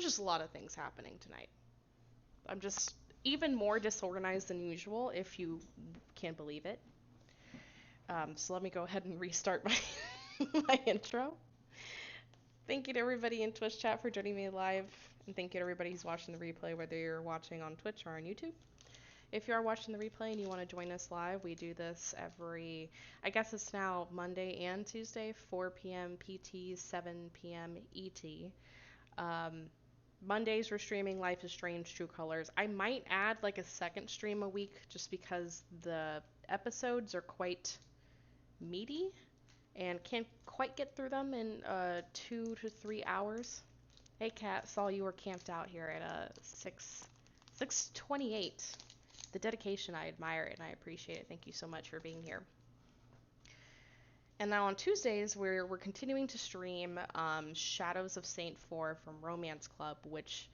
just a lot of things happening tonight. I'm just even more disorganized than usual, if you can't believe it. So let me go ahead and restart my my intro. Thank you to everybody in Twitch chat for joining me live, and thank you to everybody who's watching the replay, whether you're watching on Twitch or on YouTube. If you are watching the replay and you want to join us live, we do this every, I guess it's now Monday and Tuesday, 4 p.m. PT, 7 p.m. ET. Mondays we're streaming Life is Strange True Colors. I might add like a second stream a week just because the episodes are quite meaty and can't quite get through them in 2 to 3 hours. Hey Kat, saw you were camped out here at 6:28. The dedication, I admire it and I appreciate it. Thank you so much for being here. And now on Tuesdays, we're continuing to stream Shadows of Saintfour from Romance Club, which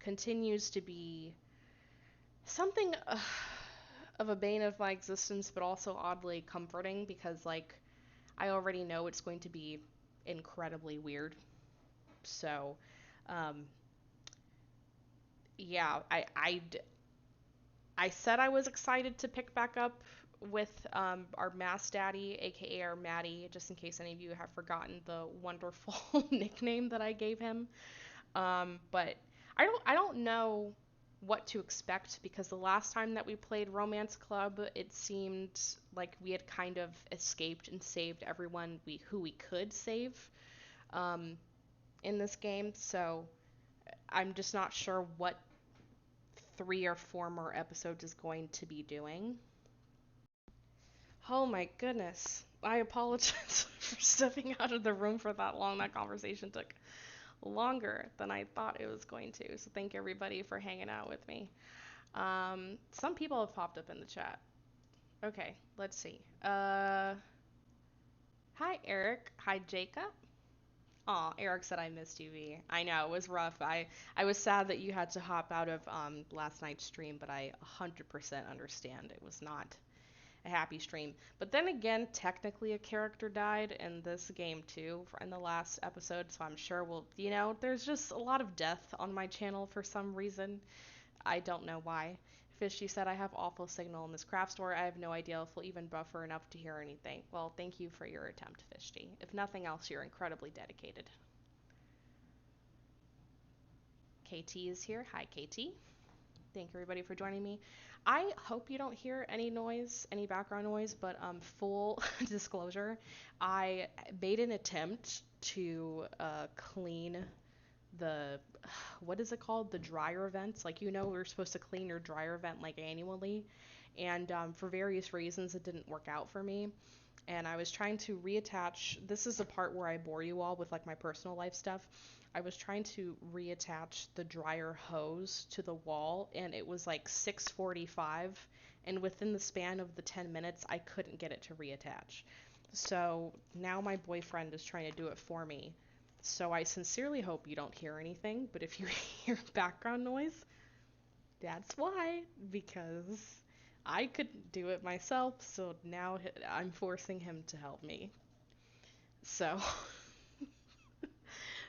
continues to be something of a bane of my existence, but also oddly comforting because, like, I already know it's going to be incredibly weird. So, yeah, I said I was excited to pick back up with our Mass Daddy, aka our Maddie, just in case any of you have forgotten the wonderful nickname that I gave him. But I don't know what to expect because the last time that we played Romance Club, it seemed like we had kind of escaped and saved everyone who we could save in this game. So I'm just not sure what 3 or 4 more episodes is going to be doing. Oh my goodness. I apologize for stepping out of the room for that long. That conversation took longer than I thought it was going to. So thank everybody for hanging out with me. Some people have popped up in the chat. Okay, let's see. Hi Eric. Hi Jacob. Aw, Eric said I missed you, V. I know, it was rough. I was sad that you had to hop out of last night's stream, but I 100% understand. It was not a happy stream. But then again, technically a character died in this game too, in the last episode, so I'm sure there's just a lot of death on my channel for some reason. I don't know why. Fishy said, I have awful signal in this craft store. I have no idea if we'll even buffer enough to hear anything. Well, thank you for your attempt, Fishy. If nothing else, you're incredibly dedicated. KT is here. Hi, KT. Thank everybody for joining me. I hope you don't hear any noise, any background noise, but full disclosure, I made an attempt to clean the, what is it called? The dryer vents. Like, we're supposed to clean your dryer vent like annually. And for various reasons, it didn't work out for me. And I was trying to reattach, this is the part where I bore you all with like my personal life stuff. I was trying to reattach the dryer hose to the wall and it was like 6:45 and within the span of the 10 minutes I couldn't get it to reattach. So now my boyfriend is trying to do it for me. So I sincerely hope you don't hear anything, but if you hear background noise, that's why, because I couldn't do it myself, so now I'm forcing him to help me. So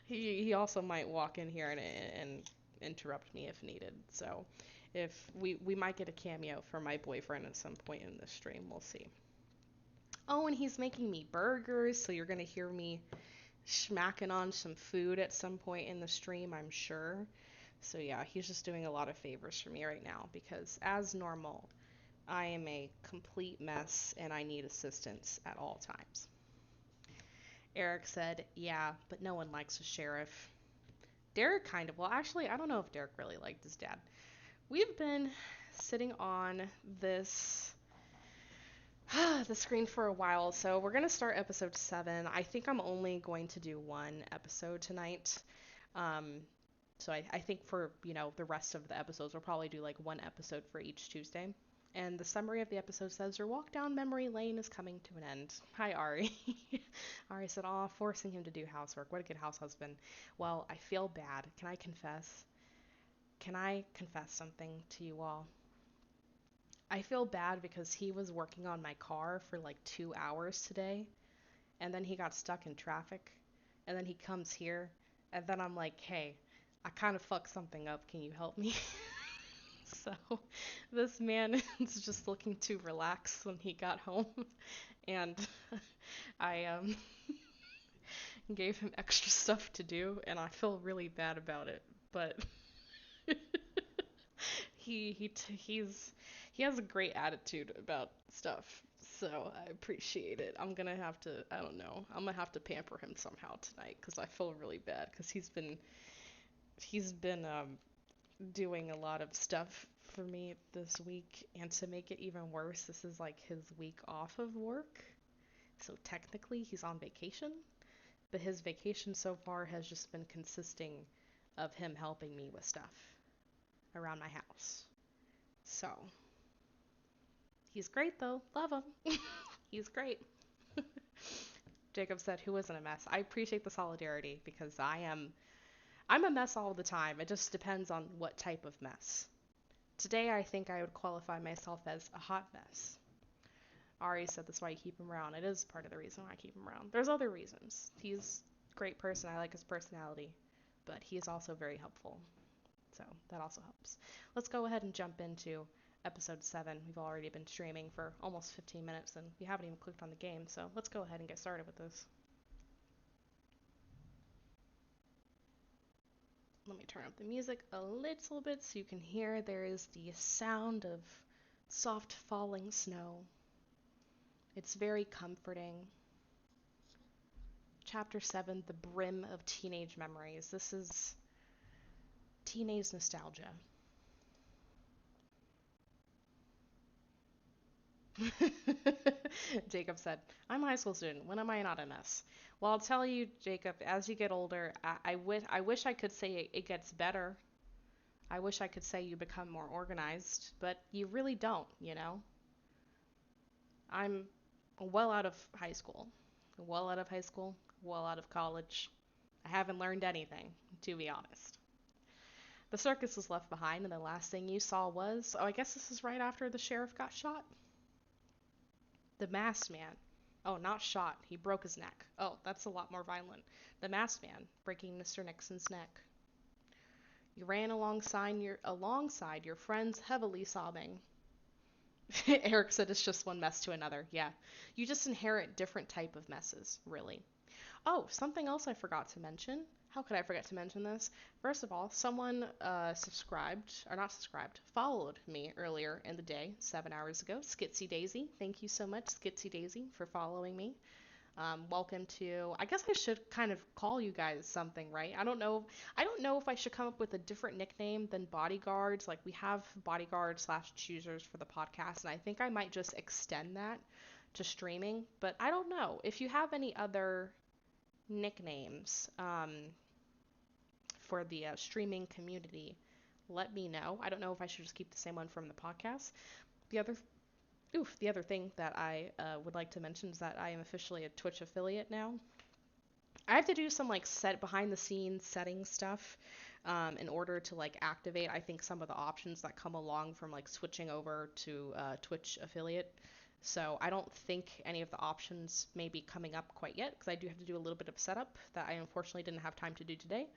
he also might walk in here and interrupt me if needed. So if we might get a cameo from my boyfriend at some point in this stream, we'll see. Oh, and he's making me burgers, so you're gonna hear me smacking on some food at some point in the stream, I'm sure. So yeah, he's just doing a lot of favors for me right now because as normal, I am a complete mess and I need assistance at all times. Eric said, yeah, but no one likes a sheriff. Derek kind of, well actually, I don't know if Derek really liked his dad. We've been sitting on this the screen for a while, so we're going to start episode 7. I think I'm only going to do 1 episode tonight. So I think for, the rest of the episodes, we'll probably do like 1 episode for each Tuesday. And the summary of the episode says, your walk down memory lane is coming to an end. Hi, Ari. Ari said, aw, forcing him to do housework. What a good house husband. Well, I feel bad. Can I confess? Can I confess something to you all? I feel bad because he was working on my car for like 2 hours today, and then he got stuck in traffic, and then he comes here, and then I'm like, hey, I kind of fucked something up. Can you help me? So this man is just looking to relax when he got home, and I gave him extra stuff to do, and I feel really bad about it. But he has a great attitude about stuff, so I appreciate it. I'm gonna have to, I don't know, I'm gonna have to pamper him somehow tonight because I feel really bad because he's been doing a lot of stuff for me this week, and to make it even worse, this is like his week off of work. So technically he's on vacation, but his vacation so far has just been consisting of him helping me with stuff around my house. So, he's great though. Love him. He's great. Jacob said, "Who isn't a mess?" I appreciate the solidarity because I'm a mess all the time. It just depends on what type of mess. Today I think I would qualify myself as a hot mess. Ari said that's why you keep him around. It is part of the reason why I keep him around. There's other reasons. He's a great person. I like his personality, but he is also very helpful. So that also helps. Let's go ahead and jump into episode 7. We've already been streaming for almost 15 minutes and we haven't even clicked on the game, so let's go ahead and get started with this. Let me turn up the music a little bit so you can hear there is the sound of soft falling snow. It's very comforting. Chapter 7, The Brim of Teenage Memories. This is teenage nostalgia. Jacob said, "I'm a high school student. When am I not a mess?" Well, I'll tell you, Jacob, as you get older, I wish I could say it gets better. I wish I could say you become more organized, but you really don't, you know? I'm well out of high school. Well out of high school, well out of college. I haven't learned anything, to be honest. The circus was left behind, and the last thing you saw was, oh, I guess this is right after the sheriff got shot? The masked man. Oh, not shot. He broke his neck. Oh, that's a lot more violent. The masked man breaking Mr. Nixon's neck. You ran alongside your friends, heavily sobbing. Eric said it's just one mess to another. Yeah. You just inherit different type of messes, really. Oh, something else I forgot to mention. How could I forget to mention this? First of all, someone followed me earlier in the day, 7 hours ago. Skitsy Daisy. Thank you so much, Skitsy Daisy, for following me. Welcome to, I guess I should kind of call you guys something, right? I don't know if I should come up with a different nickname than bodyguards. Like, we have bodyguard/choosers for the podcast, and I think I might just extend that to streaming, but I don't know. If you have any other nicknames for the streaming community, let me know. I don't know if I should just keep the same one from the podcast. The other the other thing that I would like to mention is that I am officially a Twitch affiliate now. I have to do some like behind the scenes setting stuff in order to like activate, I think, some of the options that come along from like switching over to Twitch affiliate. So I don't think any of the options may be coming up quite yet because I do have to do a little bit of setup that I unfortunately didn't have time to do today.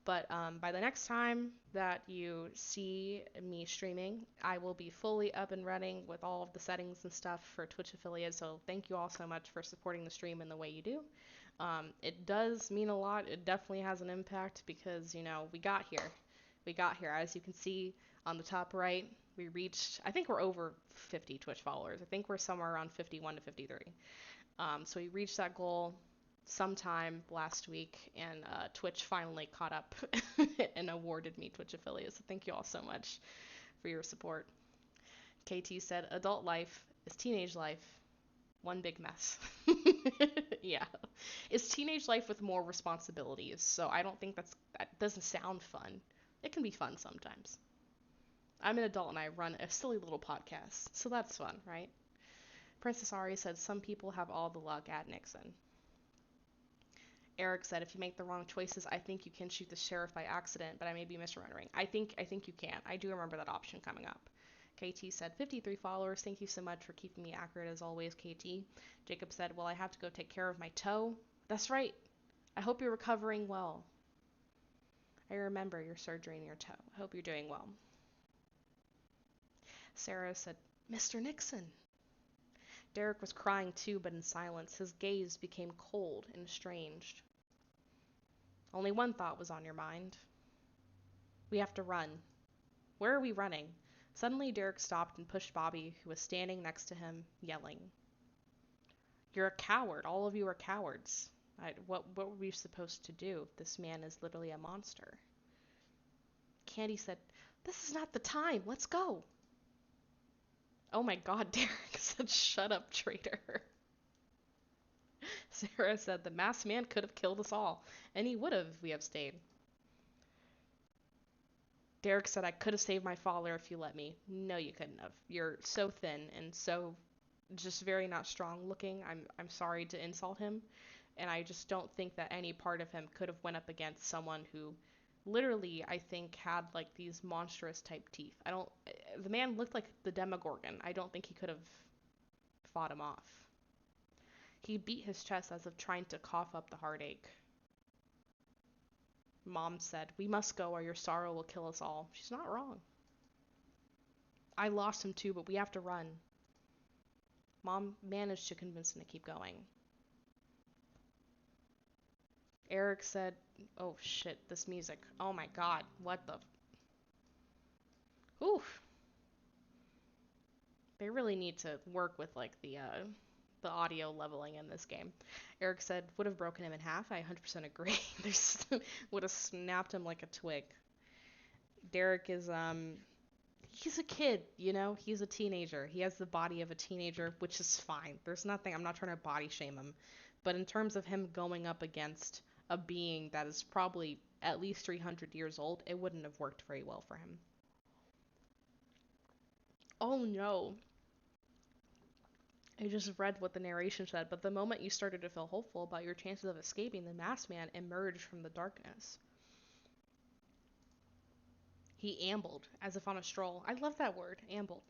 But by the next time that you see me streaming, I will be fully up and running with all of the settings and stuff for Twitch affiliates. So thank you all so much for supporting the stream in the way you do. It does mean a lot. It definitely has an impact because, you know, we got here. We got here. As you can see on the top right, we reached, I think we're over 50 Twitch followers. I think we're somewhere around 51 to 53. So we reached that goal sometime last week, and Twitch finally caught up and awarded me Twitch affiliate. So thank you all so much for your support. KT said, adult life is teenage life. One big mess. Yeah. It's teenage life with more responsibilities. So I don't think that doesn't sound fun. It can be fun sometimes. I'm an adult and I run a silly little podcast. So that's fun, right? Princess Ari said, some people have all the luck at Nixon. Eric said, if you make the wrong choices, I think you can shoot the sheriff by accident, but I may be misremembering. I think you can. I do remember that option coming up. KT said, 53 followers. Thank you so much for keeping me accurate as always, KT. Jacob said, well, I have to go take care of my toe. That's right. I hope you're recovering well. I remember your surgery in your toe. I hope you're doing well. Sarah said, Mr. Nixon. Derek was crying too, but in silence. His gaze became cold and estranged. Only one thought was on your mind. We have to run. Where are we running? Suddenly Derek stopped and pushed Bobby, who was standing next to him, yelling. You're a coward. All of you are cowards. What were we supposed to do? This man is literally a monster. Candy said, This is not the time. Let's go. Oh my god, Derek said, Shut up, traitor. Sarah said, The masked man could have killed us all, and he would have if we have stayed. Derek said, I could have saved my father if you let me. No, you couldn't have. You're so thin and so just very not strong looking. I'm sorry to insult him. And I just don't think that any part of him could have went up against someone who literally, I think, had like these monstrous type teeth. The man looked like the Demogorgon. I don't think he could have fought him off. He beat his chest as if trying to cough up the heartache. Mom said, We must go or your sorrow will kill us all. She's not wrong. I lost him too, but we have to run. Mom managed to convince him to keep going. Eric said, Oh shit, this music. Oh my god, what the... Oof. They really need to work with like the audio leveling in this game. Eric said, would have broken him in half. I 100% agree. Would have snapped him like a twig. Derek is, he's a kid, you know? He's a teenager. He has the body of a teenager, which is fine. There's nothing, I'm not trying to body shame him. But in terms of him going up against a being that is probably at least 300 years old, it wouldn't have worked very well for him. Oh no. I just read what the narration said, but the moment you started to feel hopeful about your chances of escaping, the masked man emerged from the darkness. He ambled, as if on a stroll. I love that word, ambled.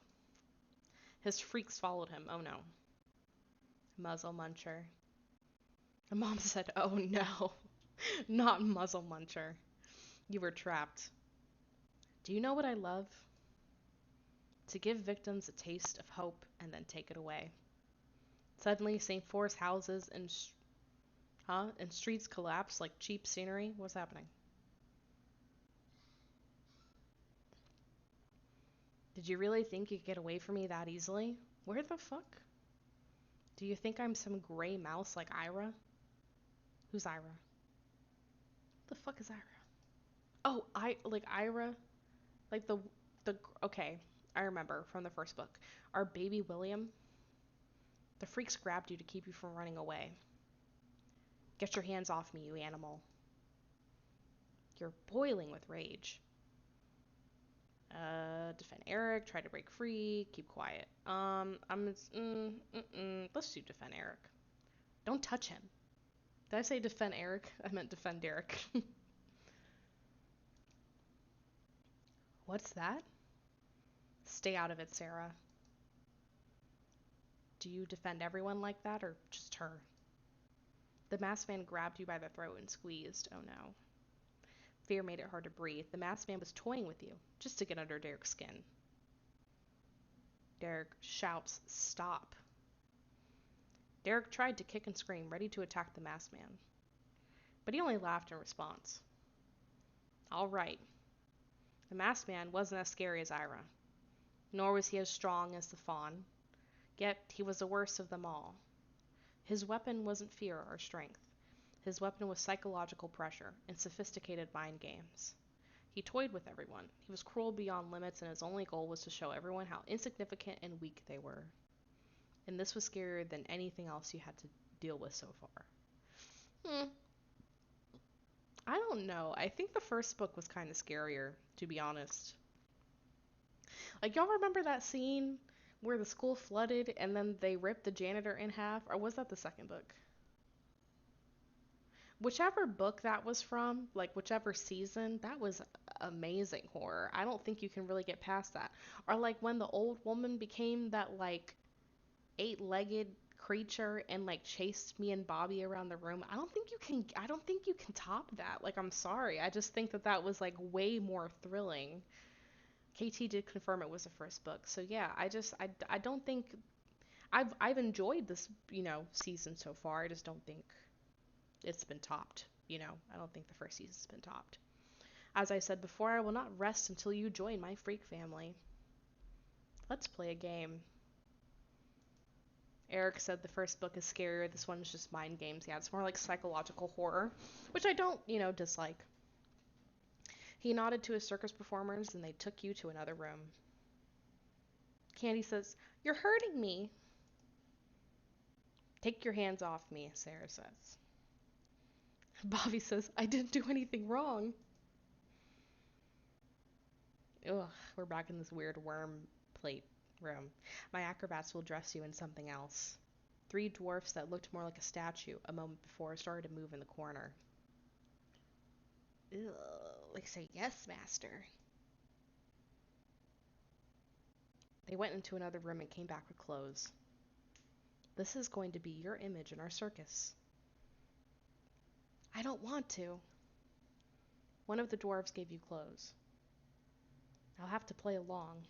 His freaks followed him. Oh no. Muzzle muncher. The mom said, oh no. Not muzzle muncher. You were trapped. Do you know what I love? To give victims a taste of hope and then take it away. Suddenly, Saintfour's houses and streets collapsed like cheap scenery. What's happening? Did you really think you could get away from me that easily? Where the fuck? Do you think I'm some gray mouse like Ira? Who's Ira? The fuck is Ira? Oh, like Ira, like the okay. I remember from the first book. Our baby William. The freaks grabbed you to keep you from running away. Get your hands off me, you animal. You're boiling with rage. Defend Eric, try to break free, keep quiet. Let's do defend Eric. Don't touch him. Did I say defend Eric? I meant defend Derek. What's that? Stay out of it, Sarah. Do you defend everyone like that, or just her? The masked man grabbed you by the throat and squeezed. Oh no. Fear made it hard to breathe. The masked man was toying with you, just to get under Derek's skin. Derek shouts, stop. Derek tried to kick and scream, ready to attack the masked man. But he only laughed in response. All right. The masked man wasn't as scary as Ira, nor was he as strong as the fawn. Yet he was the worst of them all. His weapon wasn't fear or strength. His weapon was psychological pressure and sophisticated mind games. He toyed with everyone. He was cruel beyond limits, and his only goal was to show everyone how insignificant and weak they were. And this was scarier than anything else you had to deal with so far. I don't know. I think the first book was kind of scarier, to be honest. Like, y'all remember that scene where the school flooded and then they ripped the janitor in half? Or was that the second book? Whichever book that was from, like whichever season, that was amazing horror. I don't think you can really get past that. Or like when the old woman became that like eight-legged creature and like chased me and Bobby around the room, I don't think you can top that. Like, I'm sorry. I just think that that was like way more thrilling. KT did confirm it was the first book. So yeah, I don't think I've enjoyed this, season so far. I just don't think it's been topped, I don't think the first season's been topped. As I said before, I will not rest until you join my freak family. Let's play a game. Eric said the first book is scarier. This one's just mind games. Yeah, it's more like psychological horror, which I don't, dislike. He nodded to his circus performers, and they took you to another room. Candy says, "You're hurting me." "Take your hands off me," Sarah says. Bobby says, "I didn't do anything wrong." Ugh, we're back in this weird worm plate room. "My acrobats will dress you in something else." Three dwarfs that looked more like a statue a moment before started to move in the corner. Ugh, they say, "Yes, master." They went into another room and came back with clothes. "This is going to be your image in our circus." "I don't want to." One of the dwarves gave you clothes. "I'll have to play along."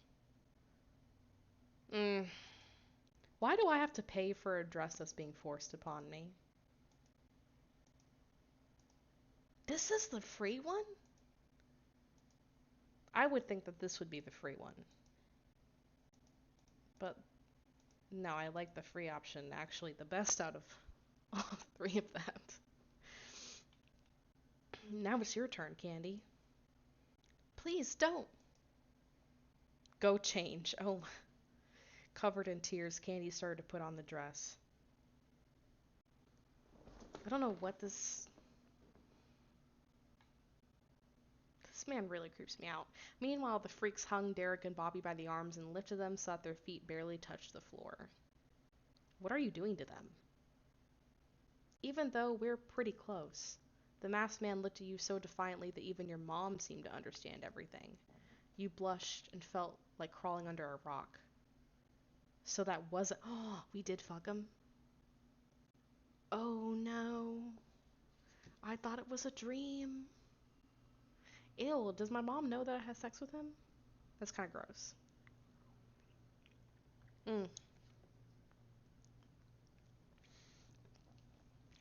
Why do I have to pay for a dress that's being forced upon me? This is the free one? I would think that this would be the free one. But no, I like the free option actually the best out of all three of that. Now it's your turn, Candy. "Please don't." "Go change." Oh. Covered in tears, Candy started to put on the dress. I don't know what this man really creeps me out. Meanwhile, the freaks hung Derek and Bobby by the arms and lifted them so that their feet barely touched the floor. "What are you doing to them?" "Even though we're pretty close." The masked man looked at you so defiantly that even your mom seemed to understand everything. You blushed and felt like crawling under a rock. "So that wasn't... Oh, we did fuck him?" "Oh no. I thought it was a dream." Ew, does my mom know that I had sex with him? That's kind of gross.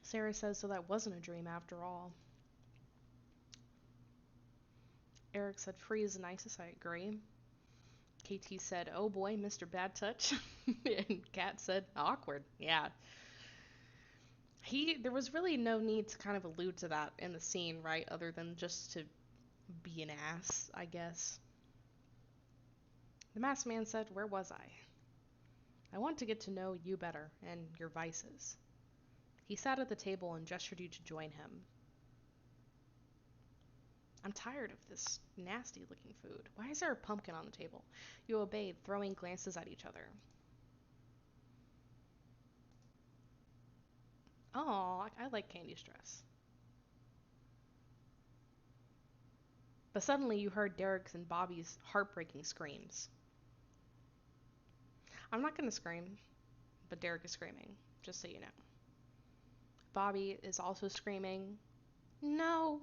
Sarah says, "So that wasn't a dream after all." Eric said, "Free is the nicest, I agree." KT said, "Oh boy, Mr. Bad Touch." And Kat said, "Awkward." Yeah. There was really no need to kind of allude to that in the scene, right? Other than just to be an ass, I guess. The masked man said, "Where was I?" "I want to get to know you better, and your vices." He sat at the table and gestured you to join him. "I'm tired of this nasty-looking food. Why is there a pumpkin on the table?" You obeyed, throwing glances at each other. Oh, I like Candy's dress. But suddenly you heard Derek's and Bobby's heartbreaking screams. I'm not going to scream, but Derek is screaming, just so you know. Bobby is also screaming. No.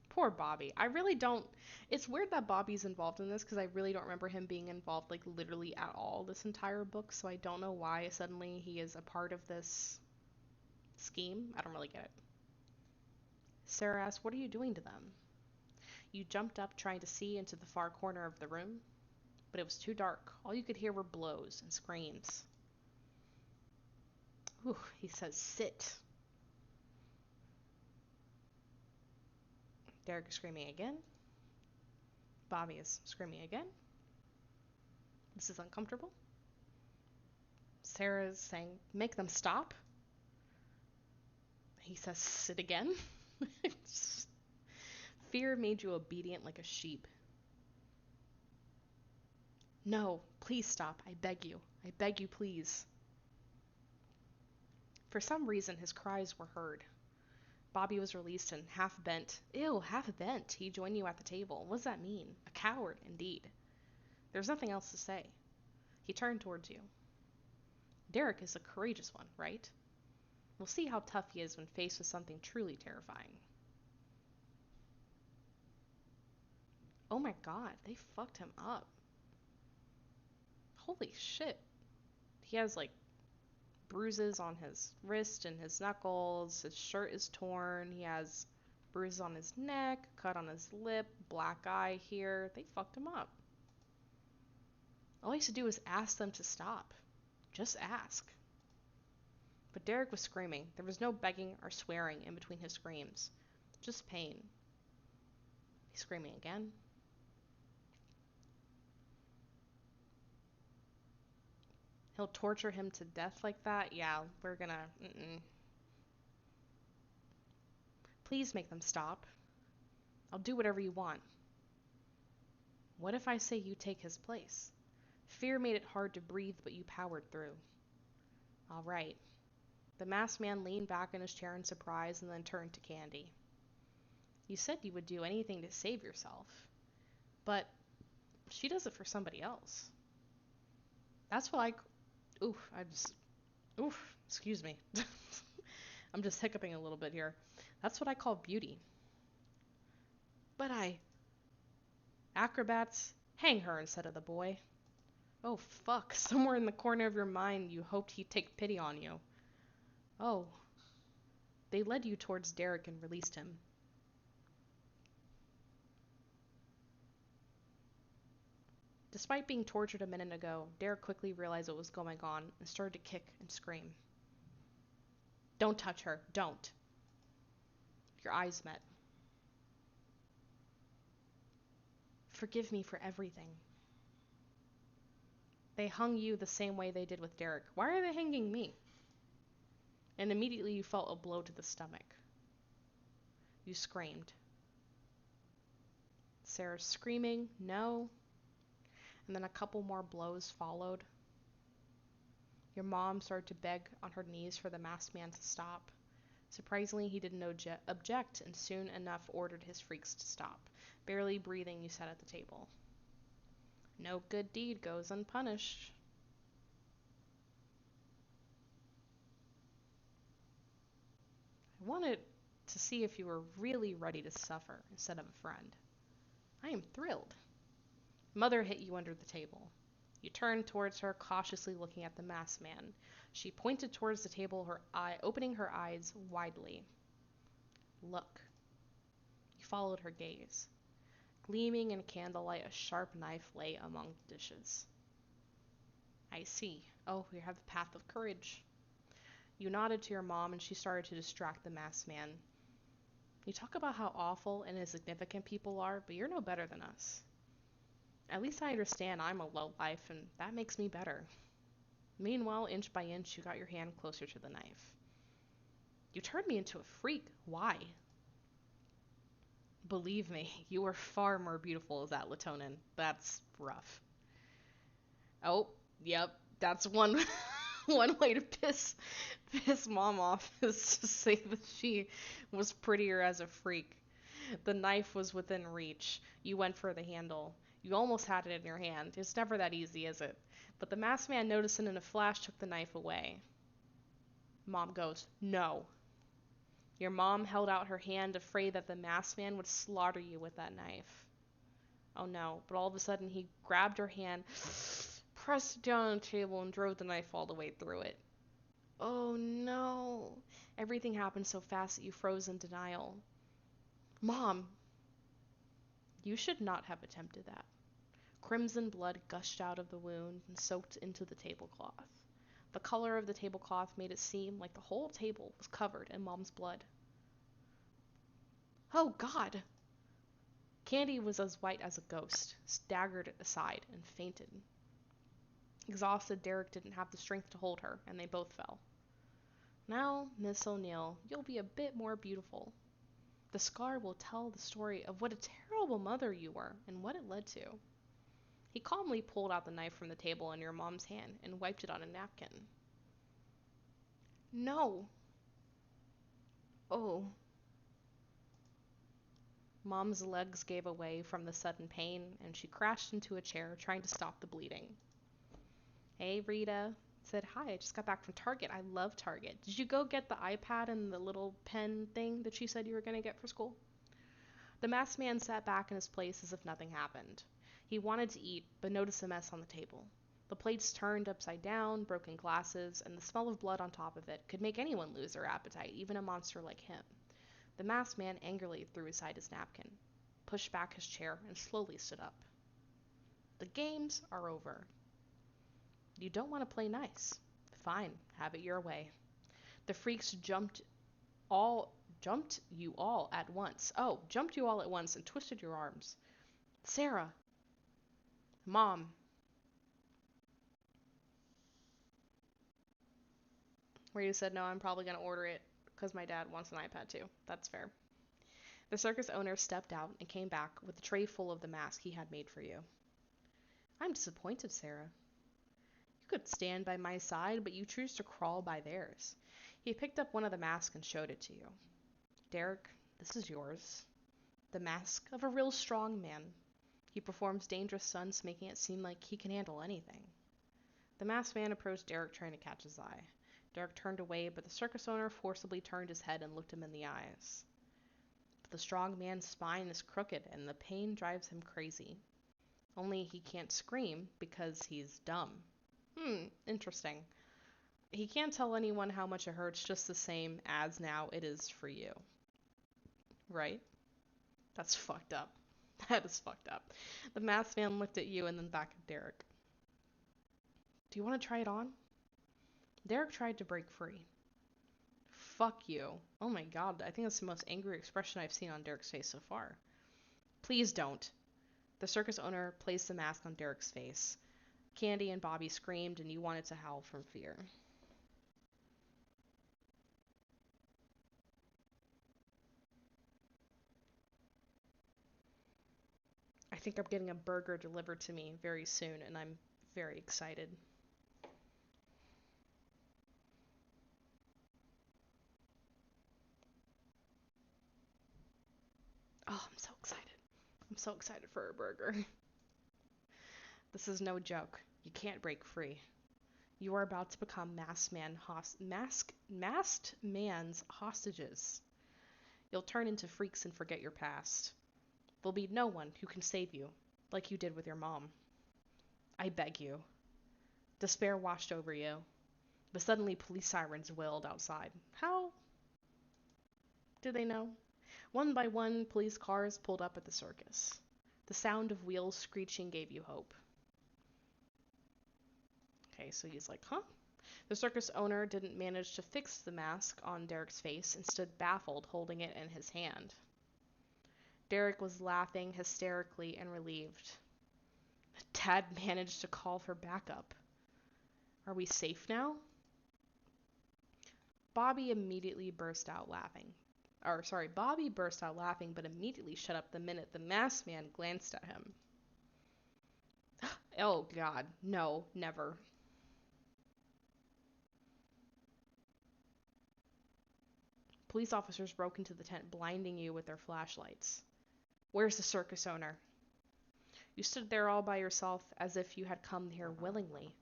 Poor Bobby. I really don't... It's weird that Bobby's involved in this because I really don't remember him being involved like literally at all this entire book, so I don't know why suddenly he is a part of this scheme. I don't really get it. Sarah asked, "What are you doing to them?" You jumped up trying to see into the far corner of the room, but it was too dark. All you could hear were blows and screams. Ooh, he says, "Sit." Derek is screaming again. Bobby is screaming again. This is uncomfortable. Sarah is saying, "Make them stop." He says, "Sit again." Fear made you obedient like a sheep. "No, please stop. I beg you. I beg you, please." For some reason, his cries were heard. Bobby was released and half-bent. Ew, half-bent. He joined you at the table. What does that mean? A coward, indeed. There's nothing else to say. He turned towards you. Derek is a courageous one, right? We'll see how tough he is when faced with something truly terrifying. Oh my god, they fucked him up. Holy shit. He has like bruises on his wrist and his knuckles. His shirt is torn. He has bruises on his neck, cut on his lip, black eye here. They fucked him up. All he has to do is ask them to stop. Just ask. But Derek was screaming. There was no begging or swearing in between his screams. Just pain. He's screaming again. He'll torture him to death like that? Yeah, we're gonna... Please make them stop. I'll do whatever you want. What if I say you take his place? Fear made it hard to breathe, but you powered through. All right. The masked man leaned back in his chair in surprise and then turned to Candy. You said you would do anything to save yourself. But she does it for somebody else. That's what excuse me. I'm just hiccuping a little bit here. That's what I call beauty. But acrobats, hang her instead of the boy. Oh, fuck. Somewhere in the corner of your mind, you hoped he'd take pity on you. Oh. They led you towards Derek and released him. Despite being tortured a minute ago, Derek quickly realized what was going on and started to kick and scream. Don't touch her. Don't. Your eyes met. Forgive me for everything. They hung you the same way they did with Derek. Why are they hanging me? And immediately you felt a blow to the stomach. You screamed. Sarah's screaming, no. And then a couple more blows followed. Your mom started to beg on her knees for the masked man to stop. Surprisingly, he didn't object and soon enough ordered his freaks to stop. Barely breathing, you sat at the table. No good deed goes unpunished. I wanted to see if you were really ready to suffer instead of a friend. I am thrilled. Mother hit you under the table. You turned towards her, cautiously looking at the masked man. She pointed towards the table, opening her eyes widely. Look. You followed her gaze. Gleaming in candlelight, a sharp knife lay among the dishes. I see. Oh, you have the path of courage. You nodded to your mom and she started to distract the masked man. You talk about how awful and insignificant people are, but you're no better than us. At least I understand I'm a lowlife, and that makes me better. Meanwhile, inch by inch, you got your hand closer to the knife. You turned me into a freak. Why? Believe me, you are far more beautiful as that Latonin. That's rough. Oh, yep, that's one one way to piss mom off is to say that she was prettier as a freak. The knife was within reach. You went for the handle. You almost had it in your hand. It's never that easy, is it? But the masked man noticed and in a flash took the knife away. Mom goes, no. Your mom held out her hand, afraid that the masked man would slaughter you with that knife. Oh no, but all of a sudden he grabbed her hand, pressed it down on the table, and drove the knife all the way through it. Oh no. Everything happened so fast that you froze in denial. Mom! You should not have attempted that. Crimson blood gushed out of the wound and soaked into the tablecloth. The color of the tablecloth made it seem like the whole table was covered in Mom's blood. Oh, God! Candy was as white as a ghost, staggered aside, and fainted. Exhausted, Derek didn't have the strength to hold her, and they both fell. Now, Miss O'Neill, you'll be a bit more beautiful. The scar will tell the story of what a terrible mother you were and what it led to. He calmly pulled out the knife from the table in your mom's hand and wiped it on a napkin. No. Oh. Mom's legs gave away from the sudden pain, and she crashed into a chair, trying to stop the bleeding. Hey, Rita. Said, "Hi, I just got back from Target. I love Target. Did you go get the iPad and the little pen thing that you said you were going to get for school?" The masked man sat back in his place as if nothing happened. He wanted to eat, but noticed a mess on the table. The plates turned upside down, broken glasses, and the smell of blood on top of it could make anyone lose their appetite, even a monster like him. The masked man angrily threw aside his napkin, pushed back his chair, and slowly stood up. "The games are over. You don't want to play nice. Fine, have it your way." The freaks jumped you all at once. Oh, jumped you all at once and twisted your arms. "Sarah." "Mom." Where you said, "No, I'm probably going to order it because my dad wants an iPad too." That's fair. The circus owner stepped out and came back with a tray full of the mask he had made for you. "I'm disappointed, Sarah. You could stand by my side, but you choose to crawl by theirs." He picked up one of the masks and showed it to you. "Derek, this is yours. The mask of a real strong man. He performs dangerous stunts, making it seem like he can handle anything." The masked man approached Derek, trying to catch his eye. Derek turned away, but the circus owner forcibly turned his head and looked him in the eyes. "The strong man's spine is crooked, and the pain drives him crazy. Only he can't scream because he's dumb." Interesting. "He can't tell anyone how much it hurts, just the same as now it is for you. Right?" That's fucked up. That is fucked up. The masked man looked at you and then back at Derek. "Do you want to try it on?" Derek tried to break free. "Fuck you." Oh my god, I think that's the most angry expression I've seen on Derek's face so far. "Please don't." The circus owner placed the mask on Derek's face. Candy and Bobby screamed, and you wanted to howl from fear. I think I'm getting a burger delivered to me very soon, and I'm very excited. Oh, I'm so excited. I'm so excited for a burger. This is no joke. You can't break free. You are about to become masked man's hostages. You'll turn into freaks and forget your past. There'll be no one who can save you, like you did with your mom. I beg you." Despair washed over you, but suddenly police sirens wailed outside. How did they know? One by one, police cars pulled up at the circus. The sound of wheels screeching gave you hope. Okay, so he's like, huh? The circus owner didn't manage to fix the mask on Derek's face and stood baffled, holding it in his hand. Derek was laughing hysterically and relieved. Dad managed to call for backup. Are we safe now? Bobby burst out laughing, but immediately shut up the minute the masked man glanced at him. Oh god, no, never. Police officers broke into the tent, blinding you with their flashlights. Where's the circus owner? You stood there all by yourself, as if you had come here willingly.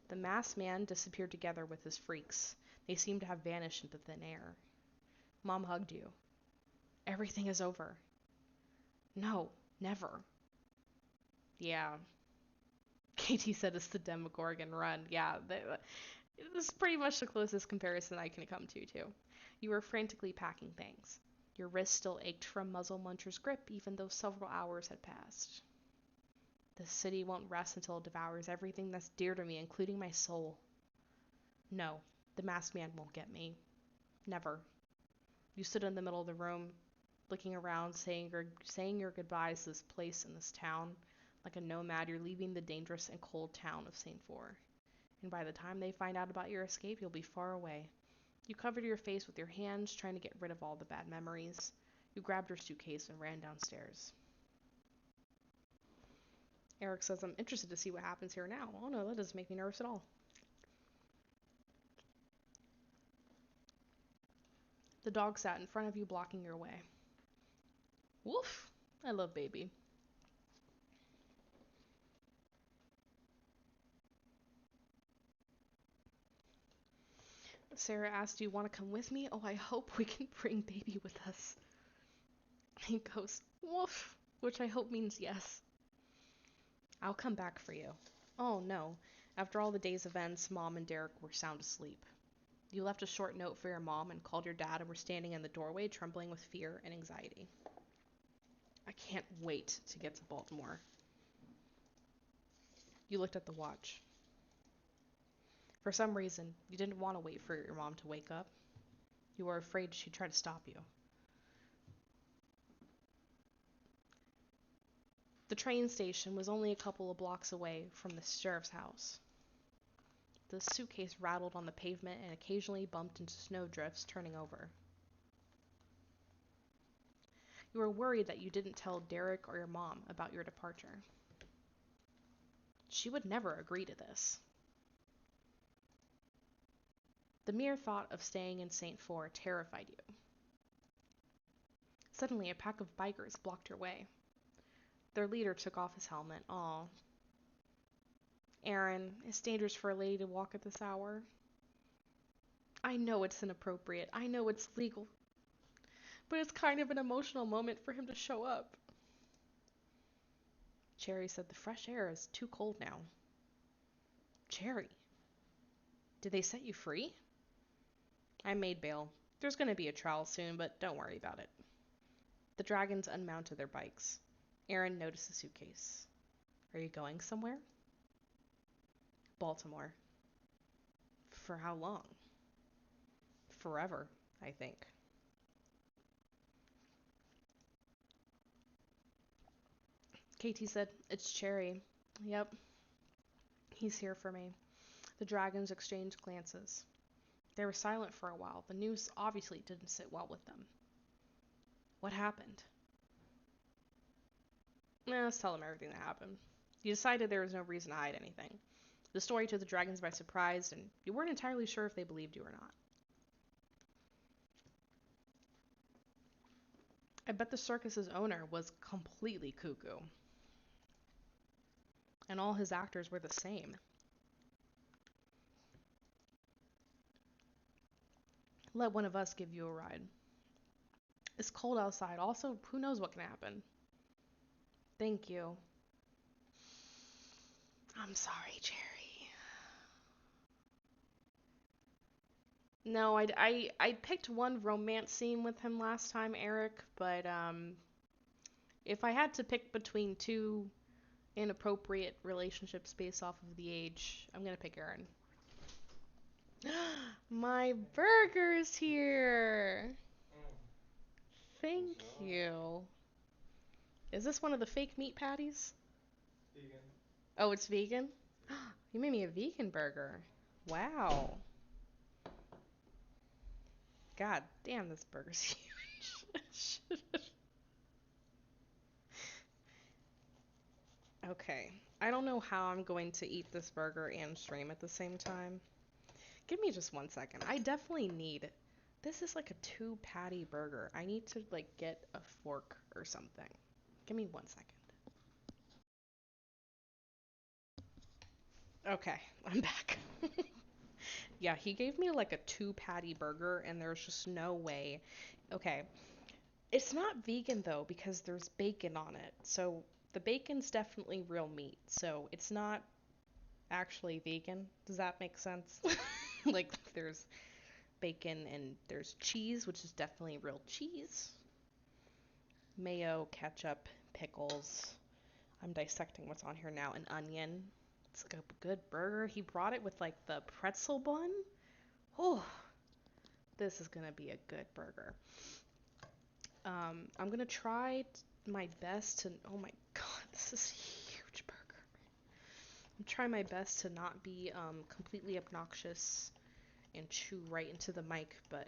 The masked man disappeared together with his freaks. They seemed to have vanished into thin air. Mom hugged you. Everything is over. No, never. Yeah. Katie said it's the Demogorgon run. Yeah, this is pretty much the closest comparison I can come to, too. You were frantically packing things. Your wrist still ached from Muzzle Muncher's grip, even though several hours had passed. The city won't rest until it devours everything that's dear to me, including my soul. No, the masked man won't get me. Never. You stood in the middle of the room, looking around, saying your goodbyes to this place and this town. Like a nomad, you're leaving the dangerous and cold town of Saintfour. And by the time they find out about your escape, you'll be far away. You covered your face with your hands, trying to get rid of all the bad memories. You grabbed your suitcase and ran downstairs. Eric says, I'm interested to see what happens here now. Oh no, that doesn't make me nervous at all. The dog sat in front of you, blocking your way. Woof! I love Baby. Sarah asked, do you want to come with me? Oh, I hope we can bring baby with us. He goes, woof, which I hope means yes. I'll come back for you. Oh, no. After all the day's events, Mom and Derek were sound asleep. You left a short note for your mom and called your dad and were standing in the doorway, trembling with fear and anxiety. I can't wait to get to Baltimore. You looked at the watch. For some reason, you didn't want to wait for your mom to wake up. You were afraid she'd try to stop you. The train station was only a couple of blocks away from the sheriff's house. The suitcase rattled on the pavement and occasionally bumped into snowdrifts, turning over. You were worried that you didn't tell Derek or your mom about your departure. She would never agree to this. The mere thought of staying in Saintfour terrified you. Suddenly, a pack of bikers blocked your way. Their leader took off his helmet. Aw. Aaron, it's dangerous for a lady to walk at this hour. I know it's inappropriate. I know it's legal. But it's kind of an emotional moment for him to show up. Cherry said the fresh air is too cold now. Cherry, did they set you free? I made bail. There's going to be a trial soon, but don't worry about it. The dragons unmounted their bikes. Aaron noticed the suitcase. Are you going somewhere? Baltimore. For how long? Forever, I think. Katie said, it's Cherry. Yep. He's here for me. The dragons exchanged glances. They were silent for a while. The news obviously didn't sit well with them. What happened? Let's tell them everything that happened. You decided there was no reason to hide anything. The story took the dragons by surprise, and you weren't entirely sure if they believed you or not. I bet the circus's owner was completely cuckoo. And all his actors were the same. Let one of us give you a ride. It's cold outside. Also, who knows what can happen? Thank you. I'm sorry, Cherry. No, I picked one romance scene with him last time, Eric, but if I had to pick between two inappropriate relationships based off of the age, I'm gonna pick Aaron. My burger's here. Thank you. Is this one of the fake meat patties? Vegan. Oh, it's vegan? You made me a vegan burger. Wow. God damn, this burger's huge. Okay. I don't know how I'm going to eat this burger and stream at the same time. Give me just 1 second. I definitely need... This is like a 2-patty burger. I need to, like, get a fork or something. Give me 1 second. Okay, I'm back. Yeah, he gave me like a 2-patty burger and there's just no way. Okay, it's not vegan though because there's bacon on it. So the bacon's definitely real meat. So it's not actually vegan. Does that make sense? Like there's bacon and there's cheese, which is definitely real cheese. Mayo, ketchup, pickles. I'm dissecting what's on here now. An onion. It's like a good burger. He brought it with like the pretzel bun. Oh, this is gonna be a good burger. I'm gonna try my best to. Oh my god, this is a huge burger. I'm trying my best to not be completely obnoxious and chew right into the mic, but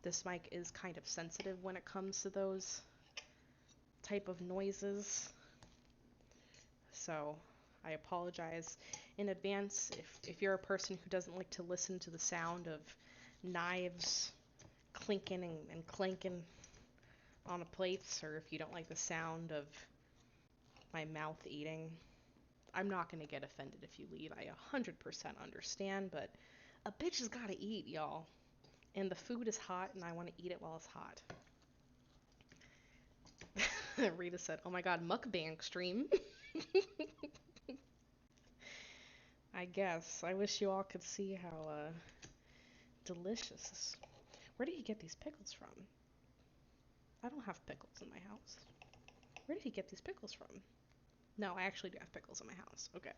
this mic is kind of sensitive when it comes to those type of noises. So I apologize in advance if you're a person who doesn't like to listen to the sound of knives clinking and clanking on the plates, or if you don't like the sound of my mouth eating. I'm not going to get offended if you leave. I 100% understand, but a bitch has got to eat, y'all. and the food is hot, and I want to eat it while it's hot. Rita said, "Oh my God, mukbang stream." I guess. I wish you all could see how delicious. Where did he get these pickles from? I don't have pickles in my house. Where did he get these pickles from? No, I actually do have pickles in my house. Okay.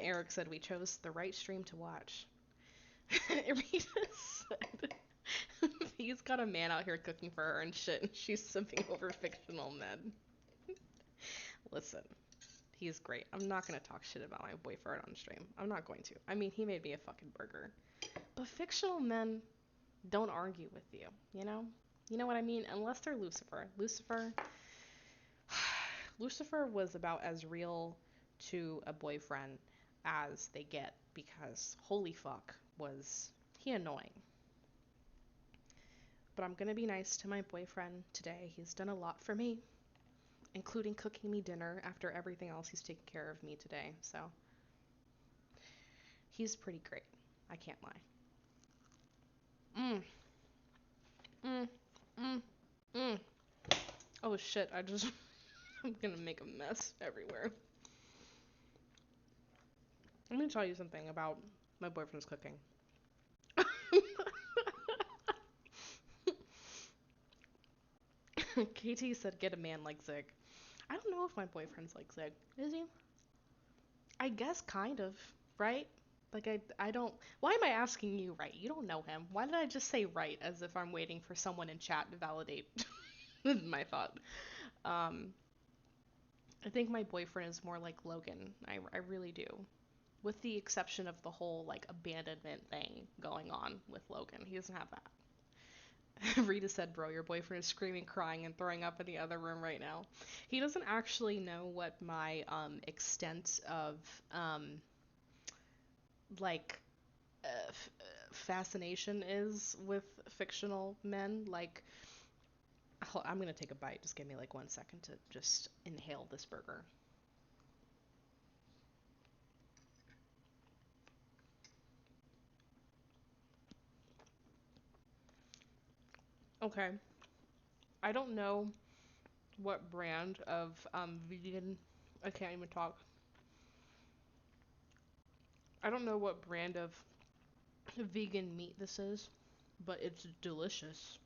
Eric said we chose the right stream to watch. Rita said he's got a man out here cooking for her and shit, and she's simping over fictional men. Listen, he's great. I'm not gonna talk shit about my boyfriend on stream. I'm not going to. I mean, he made me a fucking burger. But fictional men don't argue with you, you know? You know what I mean? Unless they're Lucifer. Lucifer was about as real to a boyfriend as they get, because holy fuck was he annoying. But I'm gonna be nice to my boyfriend today. He's done a lot for me, including cooking me dinner after everything else he's taken care of me today. So he's pretty great. I can't lie. Mm, mm, mm. Oh shit, I'm gonna make a mess everywhere. Let me tell you something about my boyfriend's cooking. KT said get a man like Zig. I don't know if my boyfriend's like Zig. Is he? I guess kind of, right? Like I don't. Why am I asking you, right? You don't know him. Why did I just say right as if I'm waiting for someone in chat to validate my thought? Um, I think my boyfriend is more like Logan. I really do. With the exception of the whole like abandonment thing going on with Logan. He doesn't have that. Rita said, bro, your boyfriend is screaming, crying, and throwing up in the other room right now. He doesn't actually know what my extent of like fascination is with fictional men. Like, I'm gonna take a bite. Just give me like 1 second to just inhale this burger. Okay. I don't know what brand of vegan. I can't even talk. I don't know what brand of vegan meat this is, but it's delicious.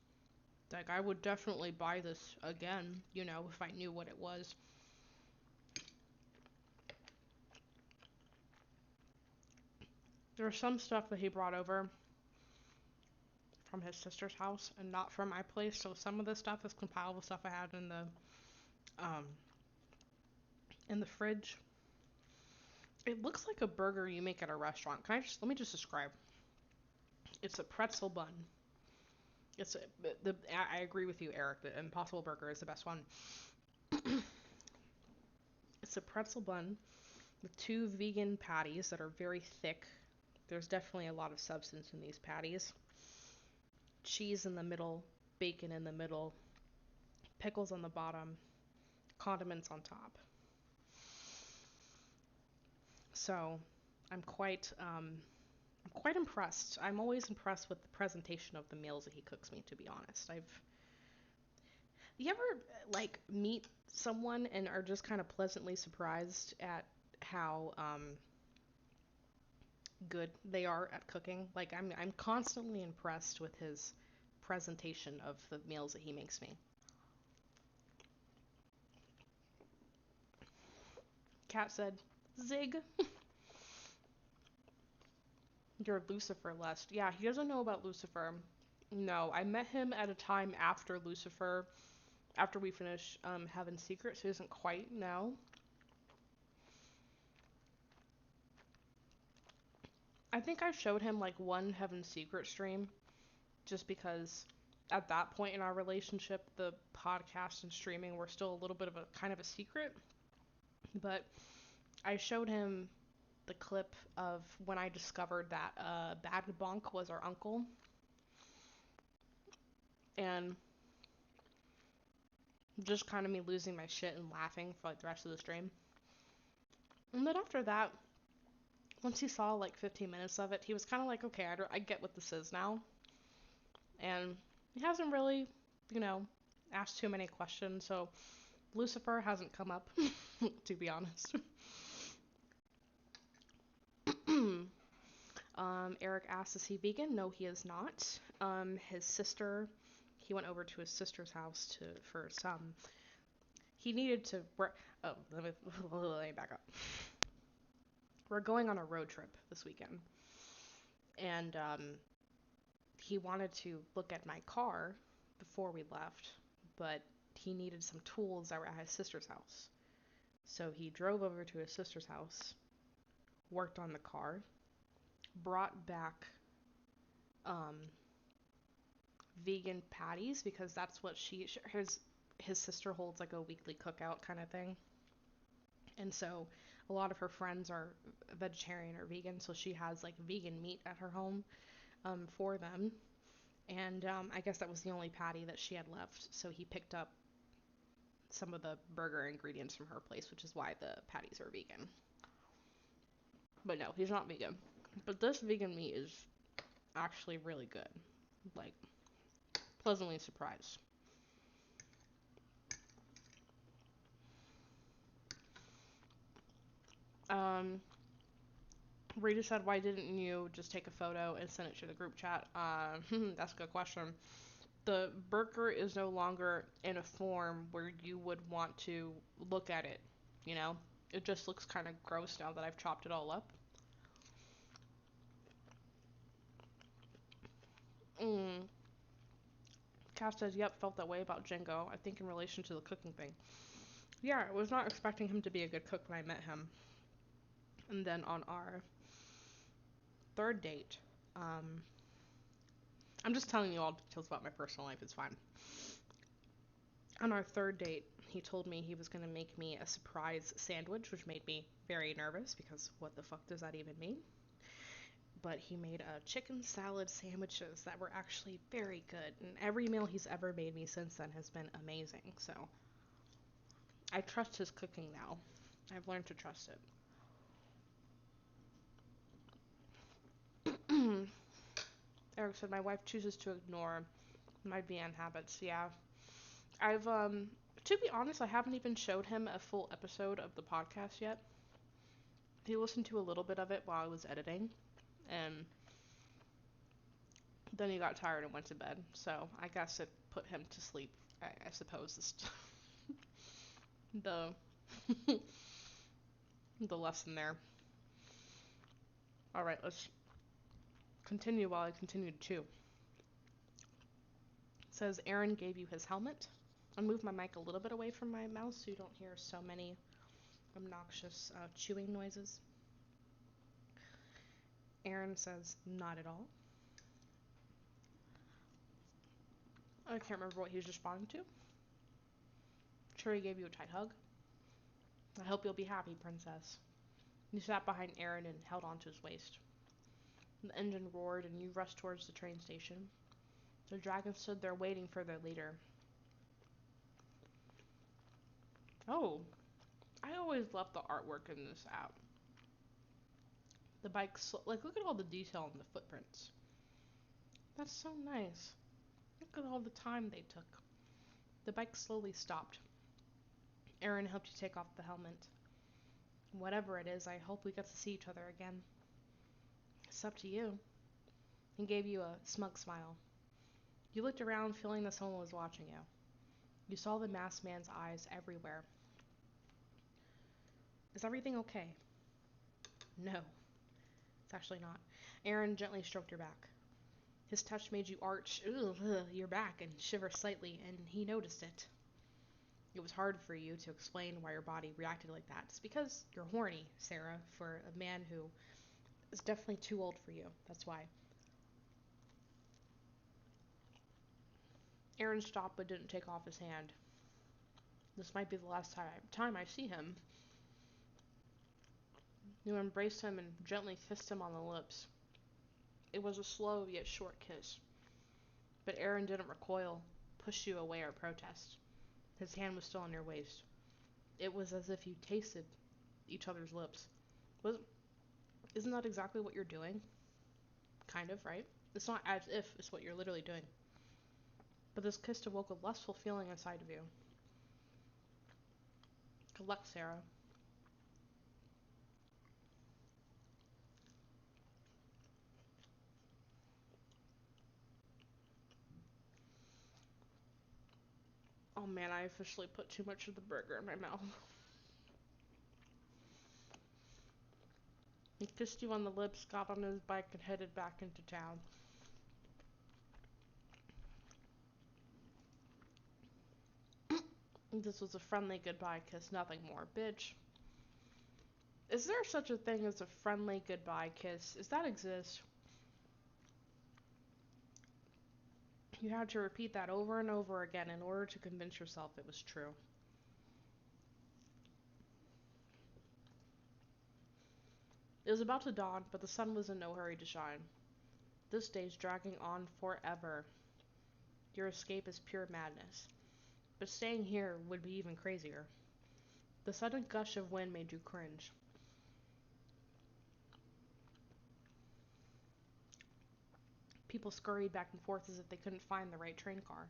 Like, I would definitely buy this again, if I knew what it was. There's some stuff that he brought over from his sister's house and not from my place, so some of this stuff is compiled with stuff I had um in the fridge. It looks like a burger you make at a restaurant. Let me just describe. It's a pretzel bun. I agree with you, Eric. The Impossible Burger is the best one. It's a pretzel bun with 2 vegan patties that are very thick. There's definitely a lot of substance in these patties. Cheese in the middle, bacon in the middle, pickles on the bottom, condiments on top. So I'm quite impressed. I'm always impressed with the presentation of the meals that he cooks me, to be honest. You ever like meet someone and are just kind of pleasantly surprised at how good they are at cooking? Like I'm constantly impressed with his presentation of the meals that he makes me. Kat said, Zig. You're Lucifer lust. Yeah, he doesn't know about Lucifer. No, I met him at a time after Lucifer, after we finished Heaven's Secret, so he doesn't quite know. I think I showed him like one Heaven's Secret stream, just because at that point in our relationship, the podcast and streaming were still a little bit of a kind of a secret. But I showed him the clip of when I discovered that Bad Bonk was our uncle. And just kind of me losing my shit and laughing for like the rest of the stream. And then after that, once he saw like 15 minutes of it, he was kind of like, okay, I get what this is now. And he hasn't really, you know, asked too many questions, so Lucifer hasn't come up, to be honest. Eric asks, is he vegan? No, he is not. His sister, he went over to his sister's house for some. He needed to work. Oh, let me back up. We're going on a road trip this weekend, and he wanted to look at my car before we left, but he needed some tools that were at his sister's house. So he drove over to his sister's house, worked on the car, brought back vegan patties because that's what his sister holds like a weekly cookout kind of thing. And so a lot of her friends are vegetarian or vegan, so she has like vegan meat at her home for them. And I guess that was the only patty that she had left, so he picked up some of the burger ingredients from her place, which is why the patties are vegan. But no, he's not vegan. But this vegan meat is actually really good. Like, pleasantly surprised. Rita said, why didn't you just take a photo and send it to the group chat? That's a good question. The burger is no longer in a form where you would want to look at it, you know? It just looks kind of gross now that I've chopped it all up. Cass says, yep, felt that way about Jingo. I think in relation to the cooking thing. Yeah, I was not expecting him to be a good cook when I met him. And then on our third date, I'm just telling you all details about my personal life, it's fine. On our third date, he told me he was going to make me a surprise sandwich, which made me very nervous because what the fuck does that even mean? But he made chicken salad sandwiches that were actually very good, and every meal he's ever made me since then has been amazing. So I trust his cooking now. I've learned to trust it. Eric said, my wife chooses to ignore my VN habits. Yeah. To be honest, I haven't even showed him a full episode of the podcast yet. He listened to a little bit of it while I was editing, and then he got tired and went to bed. So I guess it put him to sleep, I suppose, is the the lesson there. Alright, let's continue while I continue to chew. It says, Aaron gave you his helmet. I'll move my mic a little bit away from my mouth so you don't hear so many obnoxious chewing noises. Aaron says, not at all. I can't remember what he was responding to. Sure, he gave you a tight hug. I hope you'll be happy, princess. You sat behind Aaron and held onto his waist. The engine roared and you rushed towards the train station. The dragons stood there waiting for their leader. Oh, I always love the artwork in this app. The bikes, like, look at all the detail in the footprints. That's so nice. Look at all the time they took. The bike slowly stopped. Aaron helped you take off the helmet. Whatever it is, I hope we get to see each other again. It's up to you. He gave you a smug smile. You looked around, feeling that someone was watching you. You saw the masked man's eyes everywhere. Is everything okay? No, it's actually not. Aaron gently stroked your back. His touch made you arch your back and shiver slightly, and he noticed it. It was hard for you to explain why your body reacted like that. It's because you're horny, Sarah, for a man who is definitely too old for you. That's why. Aaron stopped but didn't take off his hand. This might be the last time I see him. You embraced him and gently kissed him on the lips. It was a slow yet short kiss. But Aaron didn't recoil, push you away, or protest. His hand was still on your waist. It was as if you tasted each other's lips. Isn't that exactly what you're doing? Kind of, right? It's not as if it's what you're literally doing. But this kiss awoke a lustful feeling inside of you. Good luck, Sarah. Oh man, I officially put too much of the burger in my mouth. He kissed you on the lips, got on his bike, and headed back into town. This was a friendly goodbye kiss, nothing more. Bitch. Is there such a thing as a friendly goodbye kiss? Does that exist? You had to repeat that over and over again in order to convince yourself it was true. It was about to dawn, but the sun was in no hurry to shine. This day's dragging on forever. Your escape is pure madness. But staying here would be even crazier. The sudden gush of wind made you cringe. People scurried back and forth as if they couldn't find the right train car.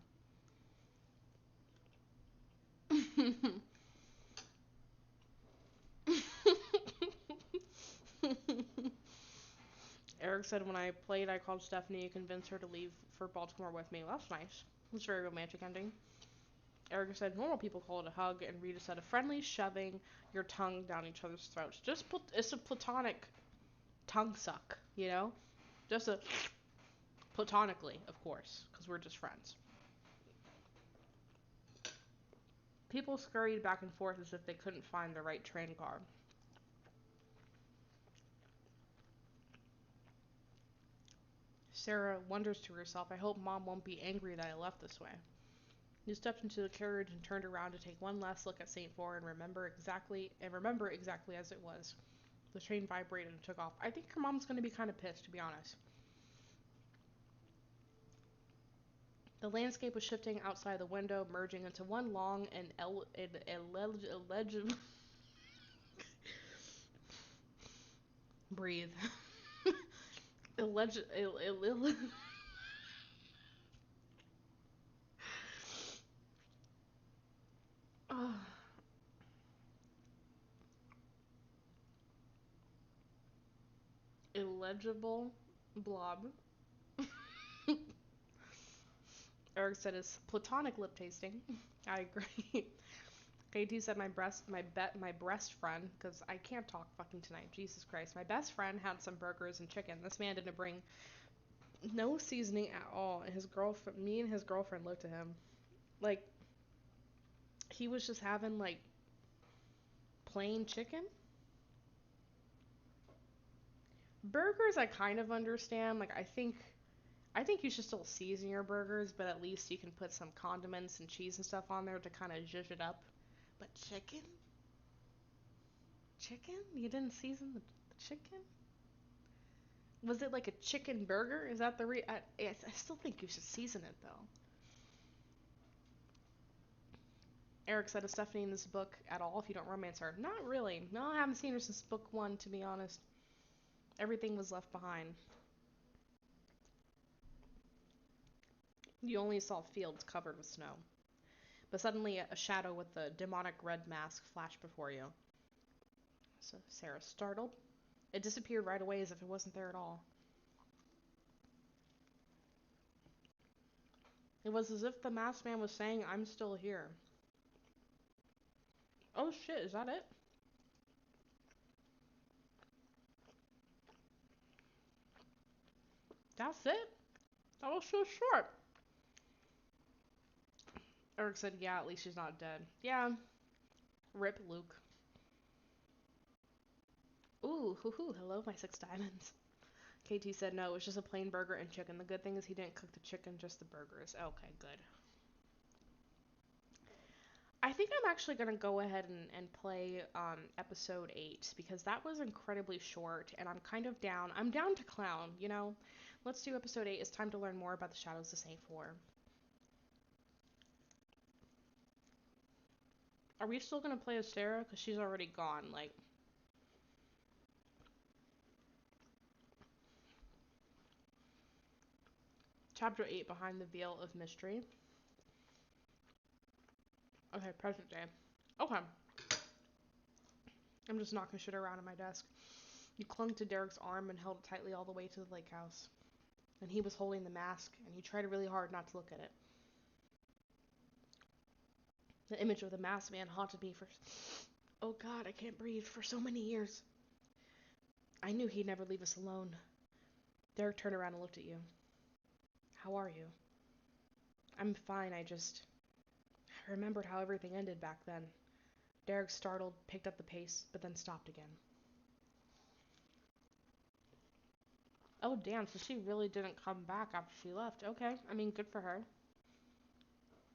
Eric said when I played, I called Stephanie and convinced her to leave for Baltimore with me. Well, that's nice. It's a very romantic ending. Erica said normal people call it a hug, and Rita said a friendly shoving your tongue down each other's throats. It's a platonic tongue suck, you know? Just a platonically, of course, because we're just friends. People scurried back and forth as if they couldn't find the right train car. Sarah wonders to herself, I hope Mom won't be angry that I left this way. You stepped into the carriage and turned around to take one last look at Saintfour and remember exactly as it was. The train vibrated and took off. I think her mom's going to be kind of pissed, to be honest. The landscape was shifting outside the window, merging into one long and illegible... Breathe. Illegible blob. Eric said it's platonic lip tasting. I agree. KT said my breast friend, because I can't talk fucking tonight. Jesus Christ. My best friend had some burgers and chicken. This man didn't bring no seasoning at all. And me and his girlfriend looked at him like he was just having like plain chicken. Burgers I kind of understand. Like I think you should still season your burgers, but at least you can put some condiments and cheese and stuff on there to kind of zhuzh it up. But chicken? Chicken? You didn't season the chicken? Was it like a chicken burger? Is that the I still think you should season it though. Eric said, is Stephanie in this book at all if you don't romance her? Not really. No, I haven't seen her since book 1, to be honest. Everything was left behind. You only saw fields covered with snow. But suddenly a shadow with a demonic red mask flashed before you. So Sarah startled. It disappeared right away as if it wasn't there at all. It was as if the masked man was saying, I'm still here. Oh shit, is that it? That's it? That was so short. Eric said, yeah, at least she's not dead. Yeah. Rip Luke. Ooh, hoo hoo, hello, my 6 diamonds. KT said no, it was just a plain burger and chicken. The good thing is he didn't cook the chicken, just the burgers. Okay, good. I think I'm actually going to go ahead and play episode 8 because that was incredibly short and I'm kind of down. I'm down to clown, you know? Let's do episode 8. It's time to learn more about the Shadows of Saintfour. Are we still going to play as Sarah? Because she's already gone, like... Chapter 8, Behind the Veil of Mystery. Okay, present day. Okay. I'm just knocking shit around on my desk. You clung to Derek's arm and held it tightly all the way to the lake house. And he was holding the mask, and you tried really hard not to look at it. The image of the masked man haunted me for... Oh God, I can't breathe. For so many years. I knew he'd never leave us alone. Derek turned around and looked at you. How are you? I'm fine, I remembered how everything ended back then. Derek, startled, picked up the pace, but then stopped again. Oh, damn, so she really didn't come back after she left. Okay, I mean, good for her.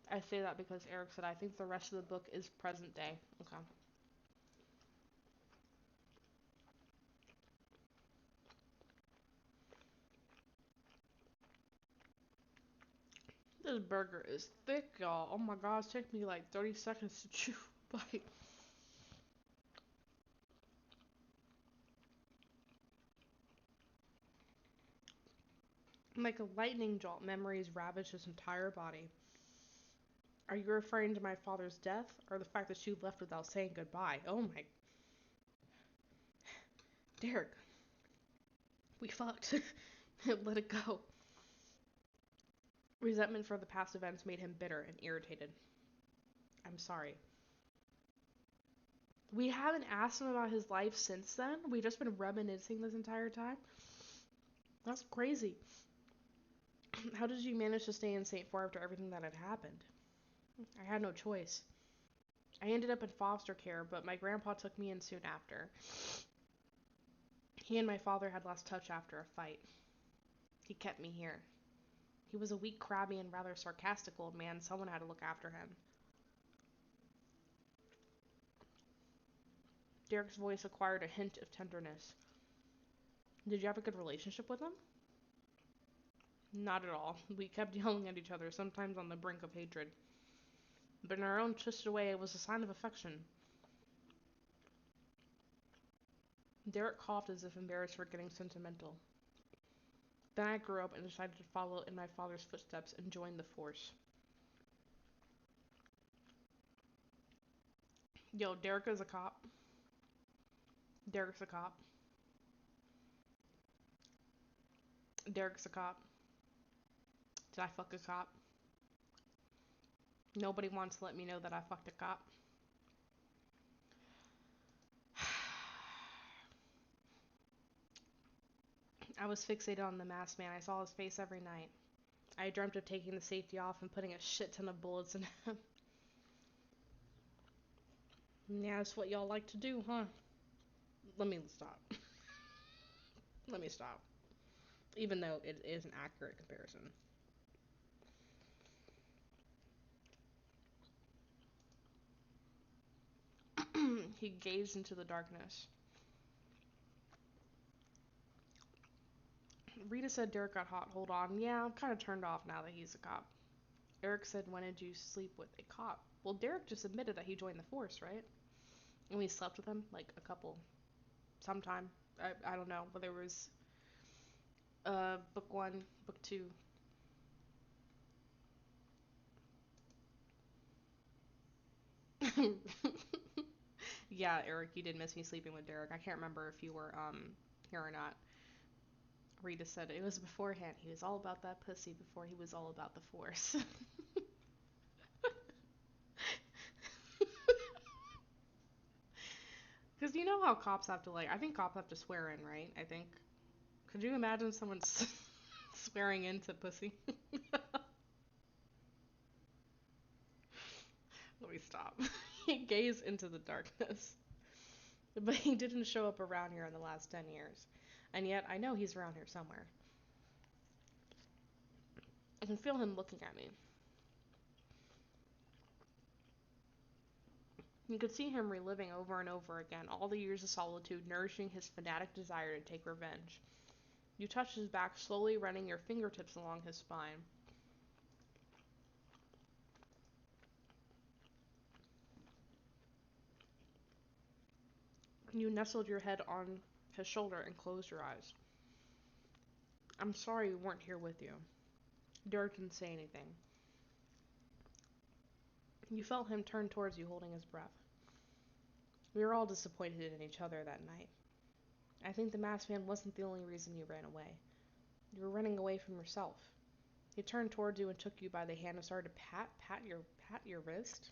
I say that because Eric said I think the rest of the book is present day. Okay. This burger is thick, y'all. Oh my god, it's taking me like 30 seconds to chew a bite. Like a lightning jolt, memories ravaged his entire body. Are you referring to my father's death, or the fact that you left without saying goodbye? Oh my... Derek. We fucked. Let it go. Resentment for the past events made him bitter and irritated. I'm sorry. We haven't asked him about his life since then. We've just been reminiscing this entire time. That's crazy. How did you manage to stay in Saintfour after everything that had happened? I had no choice. I ended up in foster care, but my grandpa took me in soon after. He and my father had lost touch after a fight. He kept me here. He was a weak, crabby, and rather sarcastic old man. Someone had to look after him. Derek's voice acquired a hint of tenderness. Did you have a good relationship with him? Not at all. We kept yelling at each other, sometimes on the brink of hatred. But in our own twisted way, it was a sign of affection. Derek coughed as if embarrassed for getting sentimental. Then I grew up and decided to follow in my father's footsteps and join the force. Yo, Derek is a cop. Derek's a cop. Derek's a cop. Did I fuck a cop? Nobody wants to let me know that I fucked a cop. I was fixated on the masked man. I saw his face every night. I dreamt of taking the safety off and putting a shit ton of bullets in him. Yeah, that's what y'all like to do, huh? Let me stop. Let me stop. Even though it is an accurate comparison. He gazed into the darkness. Rita said Derek got hot. Hold on. Yeah, I'm kind of turned off now that he's a cop. Eric said, when did you sleep with a cop? Well, Derek just admitted that he joined the force, right? And we slept with him, like, a couple. Sometime. I don't know. But there was book 1, book 2. Yeah, Eric, you did miss me sleeping with Derek. I can't remember if you were here or not. Rita said it was beforehand. He was all about that pussy before he was all about the force. Because you know how cops have to, like, I think cops have to swear in, right? I think. Could you imagine someone swearing into pussy? Let me stop. He gazed into the darkness. But he didn't show up around here in the last 10 years. And yet, I know he's around here somewhere. I can feel him looking at me. You could see him reliving over and over again all the years of solitude, nourishing his fanatic desire to take revenge. You touched his back, slowly running your fingertips along his spine. You nestled your head on his shoulder and closed your eyes. I'm sorry we weren't here with you. Derek didn't say anything. You felt him turn towards you, holding his breath. We were all disappointed in each other that night. I think the masked man wasn't the only reason you ran away. You were running away from yourself. He turned towards you and took you by the hand and started to pat your wrist.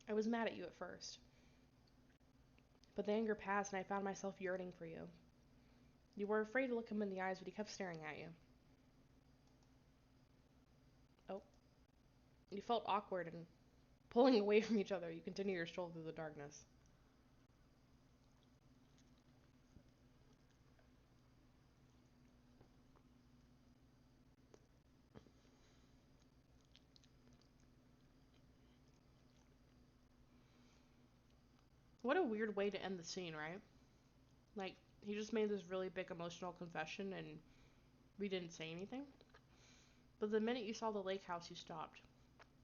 I was mad at you at first, but the anger passed and I found myself yearning for you. You were afraid to look him in the eyes, but he kept staring at you. Oh. You felt awkward and pulling away from each other. You continued your stroll through the darkness. What a weird way to end the scene, right? Like, he just made this really big emotional confession and we didn't say anything. But the minute you saw the lake house, you stopped.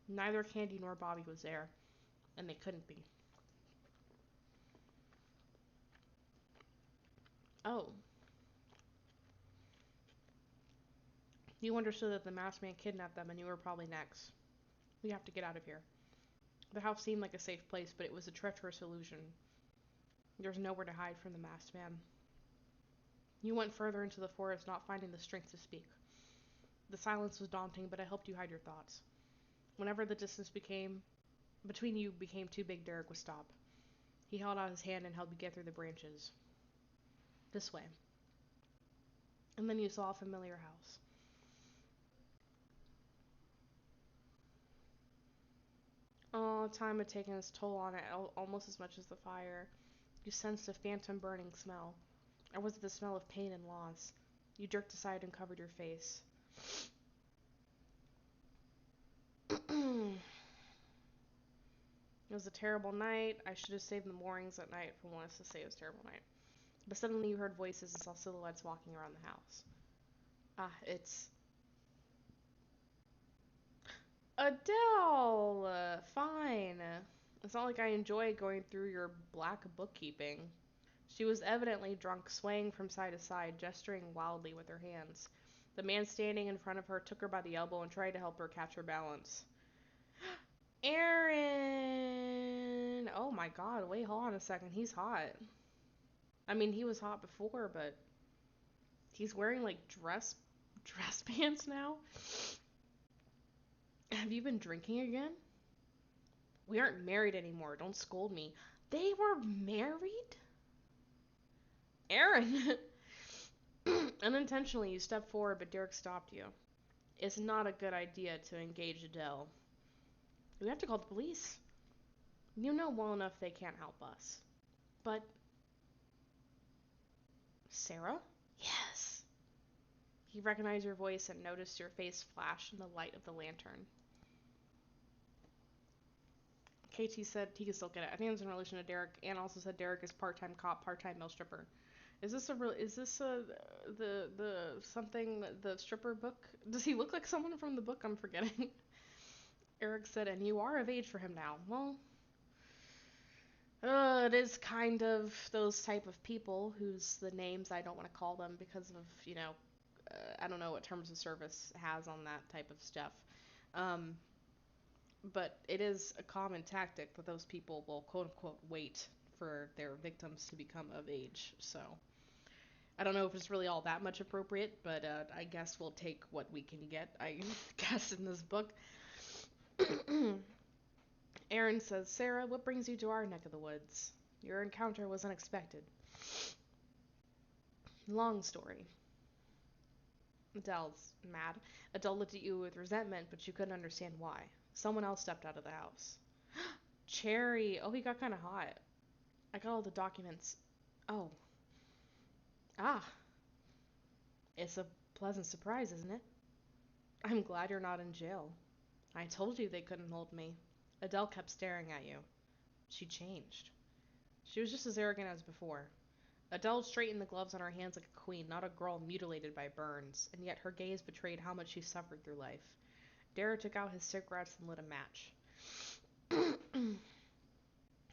Neither Candy nor Bobby was there, and they couldn't be. Oh. You understood that the masked man kidnapped them and you were probably next. We have to get out of here. The house seemed like a safe place, but it was a treacherous illusion. There was nowhere to hide from the masked man. You went further into the forest, not finding the strength to speak. The silence was daunting, but it helped you hide your thoughts. Whenever the distance between you became too big, Derek would stop. He held out his hand and helped you get through the branches. This way. And then you saw a familiar house. Oh, time had taken its toll on it, almost as much as the fire. You sensed a phantom burning smell. Or was it the smell of pain and loss? You jerked aside and covered your face. It was a terrible night. I should have saved the moorings at night for once to say it was a terrible night. But suddenly you heard voices and saw silhouettes walking around the house. It's Adele! Fine. It's not like I enjoy going through your black bookkeeping. She was evidently drunk, swaying from side to side, gesturing wildly with her hands. The man standing in front of her took her by the elbow and tried to help her catch her balance. Aaron! Oh my god, wait, hold on a second. He's hot. I mean, he was hot before, but he's wearing like dress pants now? Have you been drinking again? We aren't married anymore. Don't scold me. They were married? Aaron! Unintentionally, you stepped forward, but Derek stopped you. It's not a good idea to engage Adele. We have to call the police. You know well enough they can't help us. But... Sarah? Yes. He recognized your voice and noticed your face flash in the light of the lantern. KT said he could still get it. I think it was in relation to Derek, and also said Derek is part-time cop, part-time male stripper. Is this the stripper book? Does he look like someone from the book? I'm forgetting. Eric said, and you are of age for him now. Well, it is kind of those type of people whose the names I don't want to call them because of, I don't know what terms of service has on that type of stuff. But it is a common tactic that those people will quote unquote wait for their victims to become of age. So I don't know if it's really all that much appropriate, but I guess we'll take what we can get, I guess, in this book. Aaron says, Sarah, what brings you to our neck of the woods? Your encounter was unexpected. Long story. Adele's mad. Adele looked at you with resentment, but you couldn't understand why. Someone else stepped out of the house. Cherry! Oh, he got kind of hot. I got all the documents. Oh. Ah. It's a pleasant surprise, isn't it? I'm glad you're not in jail. I told you they couldn't hold me. Adele kept staring at you. She changed. She was just as arrogant as before. Adele straightened the gloves on her hands like a queen, not a girl mutilated by burns, and yet her gaze betrayed how much she suffered through life. Dara took out his cigarettes and lit a match.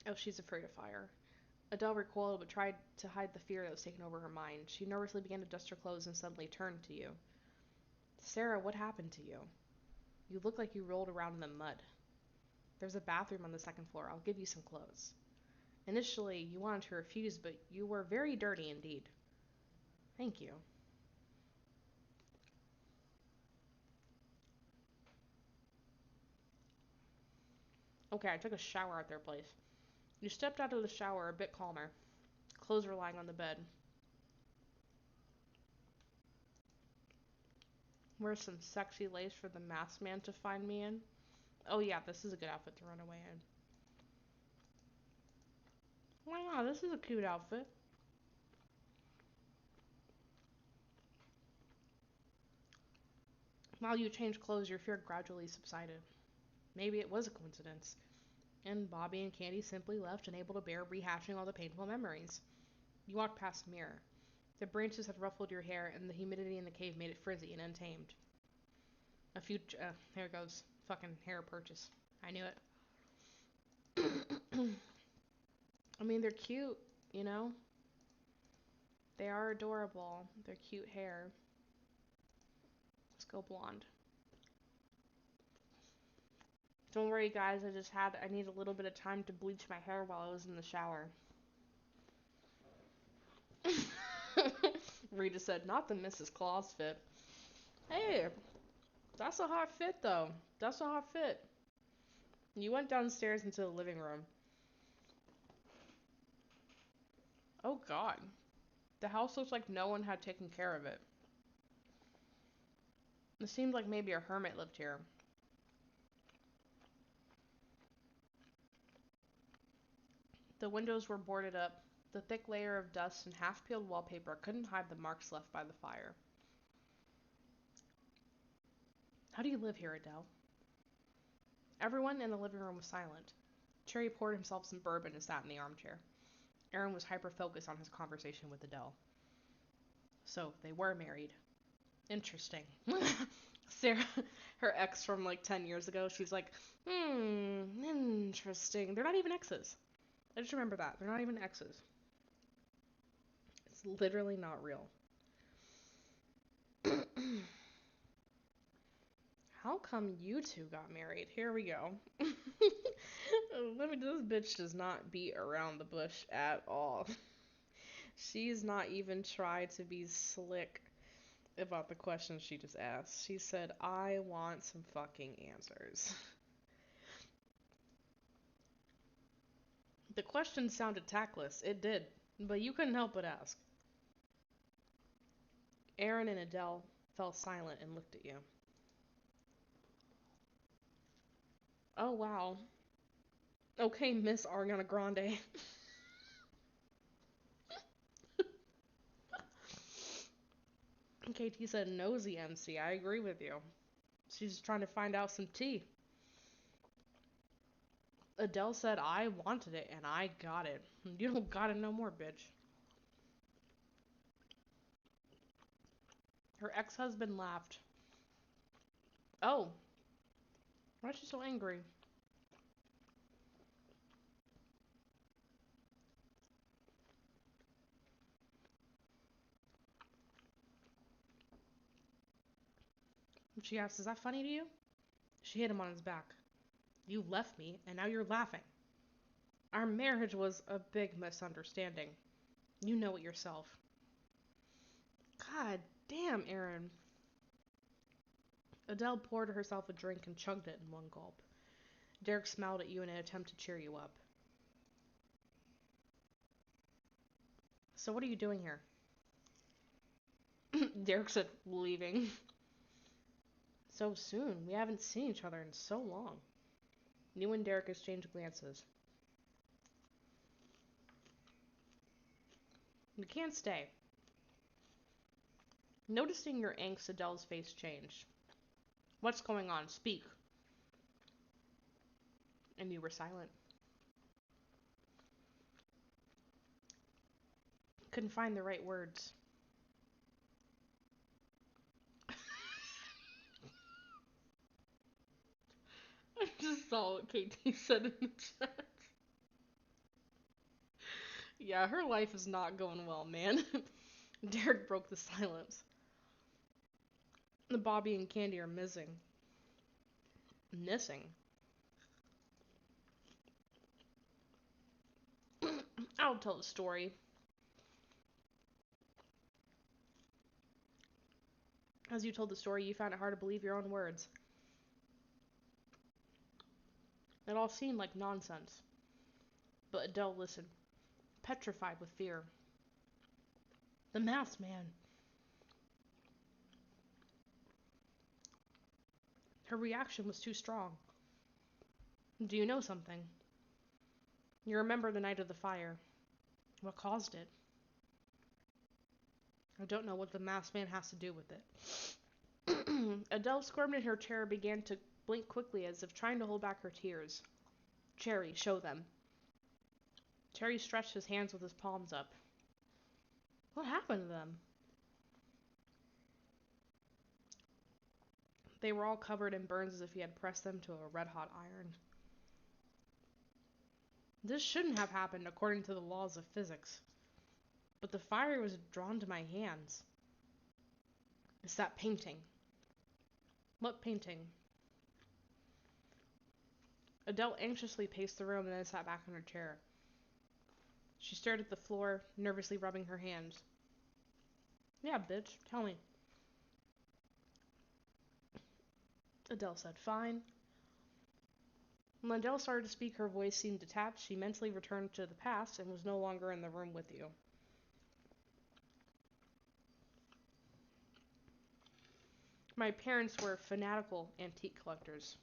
Oh, she's afraid of fire. Adele recoiled but tried to hide the fear that was taking over her mind. She nervously began to dust her clothes and suddenly turned to you. Sarah, what happened to you? You look like you rolled around in the mud. There's a bathroom on the second floor. I'll give you some clothes. Initially, you wanted to refuse, but you were very dirty indeed. Thank you. Okay, I took a shower at their place. You stepped out of the shower a bit calmer. Clothes were lying on the bed. Wear some sexy lace for the masked man to find me in. Oh yeah, this is a good outfit to run away in. Why not? This is a cute outfit. While you changed clothes, your fear gradually subsided. Maybe it was a coincidence. And Bobby and Candy simply left, unable to bear rehashing all the painful memories. You walked past a mirror. The branches had ruffled your hair, and the humidity in the cave made it frizzy and untamed. There goes. Fucking hair purchase. I knew it. I mean, they're cute, you know? They are adorable. They're cute hair. Let's go blonde. Don't worry, guys. I need a little bit of time to bleach my hair while I was in the shower. Rita said, not the Mrs. Claus fit. Hey, that's a hot fit, though. That's a hot fit. You went downstairs into the living room. Oh, God. The house looks like no one had taken care of it. It seemed like maybe a hermit lived here. The windows were boarded up. The thick layer of dust and half-peeled wallpaper couldn't hide the marks left by the fire. How do you live here, Adele? Everyone in the living room was silent. Cherry poured himself some bourbon and sat in the armchair. Aaron was hyper-focused on his conversation with Adele. So, they were married. Interesting. Sarah, her ex from like 10 years ago, she's like, interesting. They're not even exes. I just remember that. They're not even exes. It's literally not real. How come you two got married? Here we go. This bitch does not beat around the bush at all. She's not even tried to be slick about the question she just asked. She said, I want some fucking answers. The question sounded tactless. It did. But you couldn't help but ask. Aaron and Adele fell silent and looked at you. Oh, wow. Okay, Miss Ariana Grande. KT said nosy MC. I agree with you. She's trying to find out some tea. Adele said I wanted it and I got it. You don't got it no more, bitch. Her ex-husband laughed. Oh. Why is she so angry? She asked, is that funny to you? She hit him on his back. You left me, and now you're laughing. Our marriage was a big misunderstanding. You know it yourself. God damn, Aaron. Adele poured herself a drink and chugged it in one gulp. Derek smiled at you in an attempt to cheer you up. So what are you doing here? Derek said, leaving. So soon. We haven't seen each other in so long. You and Derek exchanged glances. You can't stay. Noticing your angst, Adele's face changed. What's going on? Speak. And you were silent. Couldn't find the right words. I just saw what KT said in the chat. Yeah, her life is not going well, man. Derek broke the silence. The Bobby and Candy are missing. Missing? I'll tell the story. As you told the story, you found it hard to believe your own words. It all seemed like nonsense. But Adele listened, petrified with fear. The masked man. Her reaction was too strong. Do you know something? You remember the night of the fire. What caused it? I don't know what the masked man has to do with it. Adele squirmed in her chair and began to blink quickly as if trying to hold back her tears. Cherry, show them. Cherry stretched his hands with his palms up. What happened to them? They were all covered in burns as if he had pressed them to a red-hot iron. This shouldn't have happened according to the laws of physics. But the fire was drawn to my hands. It's that painting. What painting? Adele anxiously paced the room and then sat back in her chair. She stared at the floor, nervously rubbing her hands. Yeah, bitch, tell me. Adele said, fine. When Adele started to speak, her voice seemed detached. She mentally returned to the past and was no longer in the room with you. My parents were fanatical antique collectors.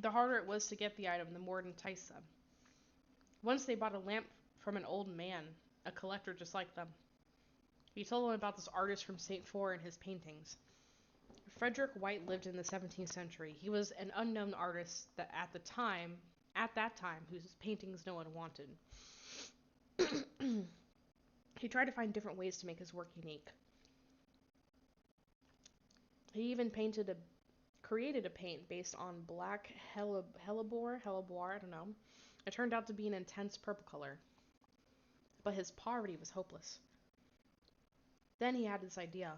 The harder it was to get the item, the more it enticed them. Once they bought a lamp from an old man, a collector just like them. He told them about this artist from Saintfour and his paintings. Frederick White lived in the 17th century. He was an unknown artist that at that time, whose paintings no one wanted. He tried to find different ways to make his work unique. He even created a paint based on black hellebore, I don't know. It turned out to be an intense purple color. But his poverty was hopeless. Then he had this idea.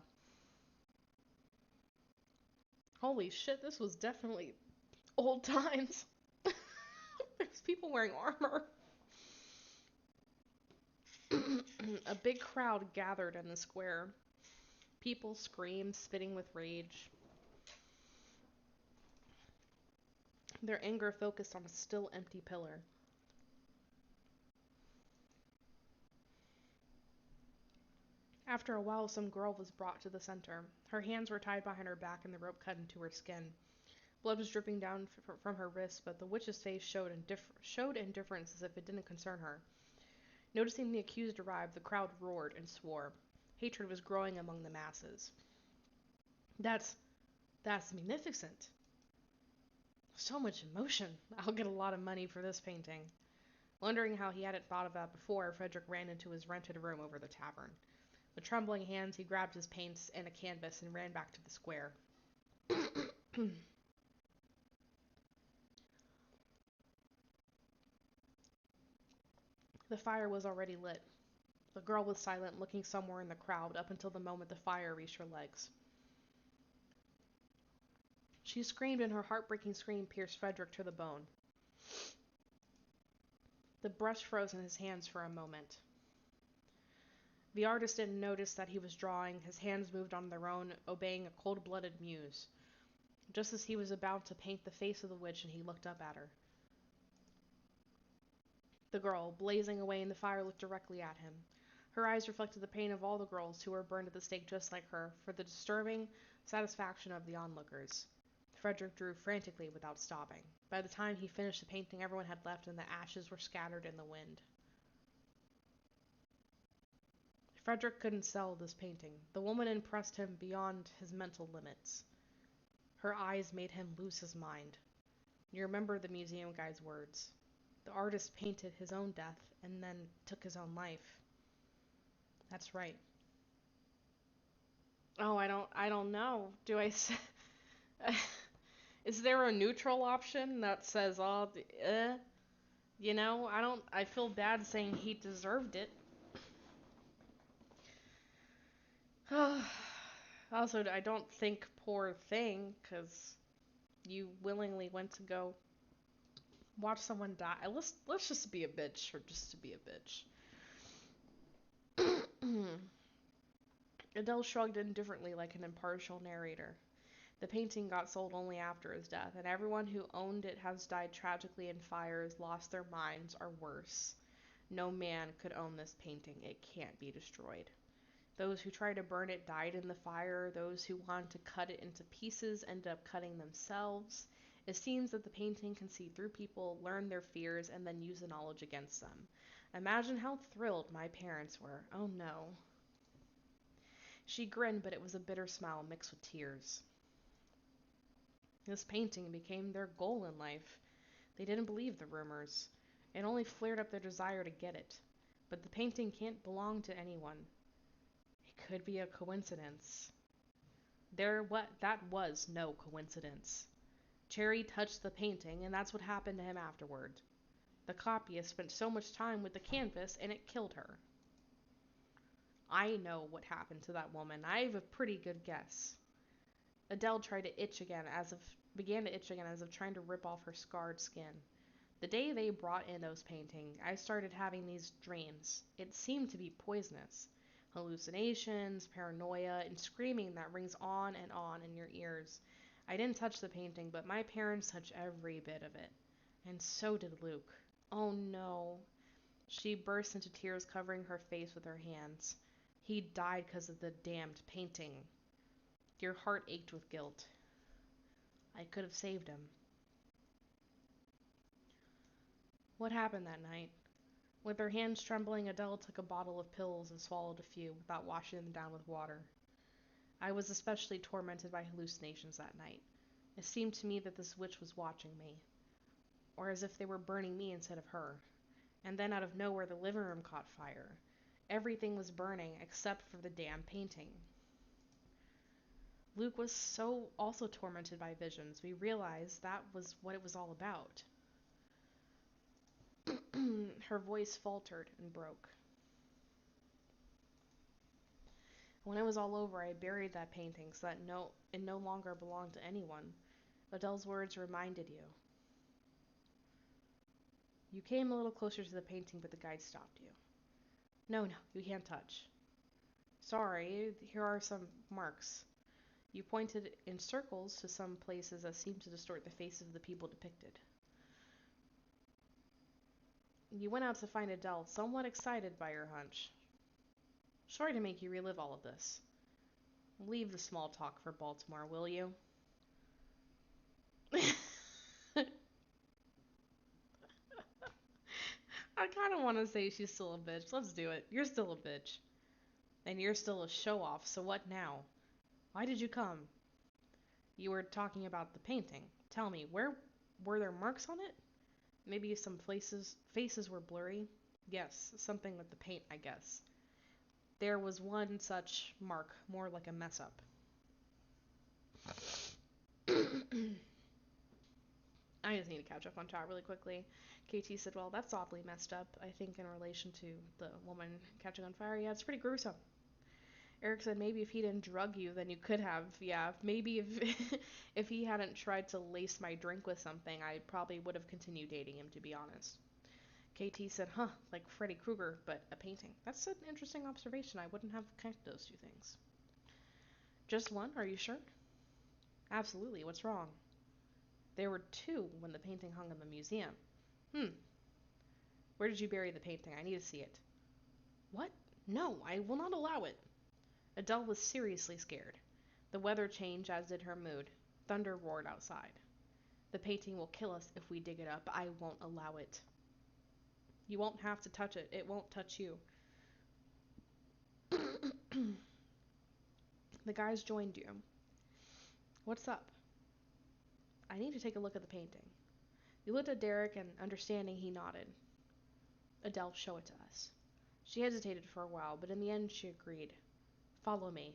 Holy shit, this was definitely old times. There's people wearing armor. A big crowd gathered in the square. People screamed, spitting with rage. Their anger focused on a still empty pillar. After a while, some girl was brought to the center. Her hands were tied behind her back and the rope cut into her skin. Blood was dripping down from her wrists, but the witch's face showed indifference as if it didn't concern her. Noticing the accused arrive, the crowd roared and swore. Hatred was growing among the masses. That's magnificent. So much emotion. I'll get a lot of money for this painting. Wondering how he hadn't thought of that before, Frederick ran into his rented room over the tavern. With trembling hands, he grabbed his paints and a canvas and ran back to the square. The fire was already lit. The girl was silent, looking somewhere in the crowd up until the moment the fire reached her legs. She screamed, and her heartbreaking scream pierced Frederick to the bone. The brush froze in his hands for a moment. The artist didn't notice that he was drawing. His hands moved on their own, obeying a cold-blooded muse. Just as he was about to paint the face of the witch, and he looked up at her. The girl, blazing away in the fire, looked directly at him. Her eyes reflected the pain of all the girls who were burned at the stake just like her, for the disturbing satisfaction of the onlookers. Frederick drew frantically without stopping. By the time he finished the painting, everyone had left and the ashes were scattered in the wind. Frederick couldn't sell this painting. The woman impressed him beyond his mental limits. Her eyes made him lose his mind. You remember the museum guide's words. The artist painted his own death and then took his own life. That's right. Oh, I don't know. Is there a neutral option that says, oh, I feel bad saying he deserved it. Also, I don't think poor thing, because you willingly went to go watch someone die. Let's just be a bitch, or just to be a bitch. Adele shrugged indifferently like an impartial narrator. The painting got sold only after his death, and everyone who owned it has died tragically in fires, lost their minds, or worse. No man could own this painting. It can't be destroyed. Those who tried to burn it died in the fire. Those who wanted to cut it into pieces ended up cutting themselves. It seems that the painting can see through people, learn their fears, and then use the knowledge against them. Imagine how thrilled my parents were. Oh no. She grinned, but it was a bitter smile mixed with tears. This painting became their goal in life. They didn't believe the rumors. It only flared up their desire to get it. But the painting can't belong to anyone. It could be a coincidence. That was no coincidence. Cherry touched the painting, and that's what happened to him afterward. The copyist spent so much time with the canvas, and it killed her. I know what happened to that woman. I have a pretty good guess. Adele began to itch again as if trying to rip off her scarred skin. The day they brought in those paintings, I started having these dreams. It seemed to be poisonous. Hallucinations, paranoia, and screaming that rings on and on in your ears. I didn't touch the painting, but my parents touched every bit of it. And so did Luke. Oh no. She burst into tears, covering her face with her hands. He died because of the damned painting. Your heart ached with guilt. I could have saved him. What happened that night? With her hands trembling, Adele took a bottle of pills and swallowed a few without washing them down with water. I was especially tormented by hallucinations that night. It seemed to me that this witch was watching me, or as if they were burning me instead of her. And then out of nowhere, the living room caught fire. Everything was burning except for the damn painting. Luke was so also tormented by visions. We realized that was what it was all about. Her voice faltered and broke. When it was all over, I buried that painting so that it no longer belonged to anyone. Adele's words reminded you. You came a little closer to the painting, but the guide stopped you. No, you can't touch. Sorry, here are some marks. You pointed in circles to some places that seemed to distort the faces of the people depicted. You went out to find Adele, somewhat excited by your hunch. Sorry to make you relive all of this. Leave the small talk for Baltimore, will you? I kind of want to say she's still a bitch. Let's do it. You're still a bitch. And you're still a show-off, so what now? Why did you come? You were talking about the painting. Tell me, were there marks on it? Maybe some faces were blurry? Yes, something with the paint, I guess. There was one such mark, more like a mess-up. I just need to catch up on chat really quickly. KT said, well, that's oddly messed up. I think in relation to the woman catching on fire, yeah, it's pretty gruesome. Eric said, maybe if he didn't drug you, then you could have. Yeah, maybe if if he hadn't tried to lace my drink with something, I probably would have continued dating him, to be honest. KT said, huh, like Freddy Krueger, but a painting. That's an interesting observation. I wouldn't have connected those two things. Just one? Are you sure? Absolutely. What's wrong? There were two when the painting hung in the museum. Where did you bury the painting? I need to see it. What? No, I will not allow it. Adele was seriously scared. The weather changed, as did her mood. Thunder roared outside. The painting will kill us if we dig it up. I won't allow it. You won't have to touch it. It won't touch you. The guys joined you. What's up? I need to take a look at the painting. You looked at Derek, and understanding, he nodded. Adele, show it to us. She hesitated for a while, but in the end she agreed. Follow me.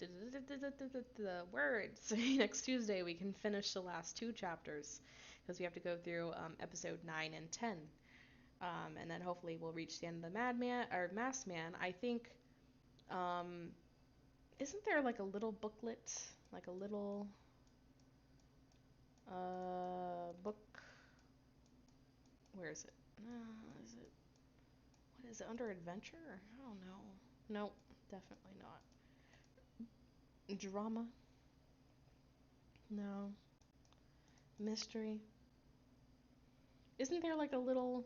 the words. Next Tuesday we can finish the last 2 chapters because we have to go through episode 9 and 10. And then hopefully we'll reach the end of the Madman or Masked Man. I think, isn't there like a little booklet, like a little book? Where is it? Is it? What is it? Under adventure? I don't know. Nope, definitely not. Drama? No. Mystery? Isn't there like a little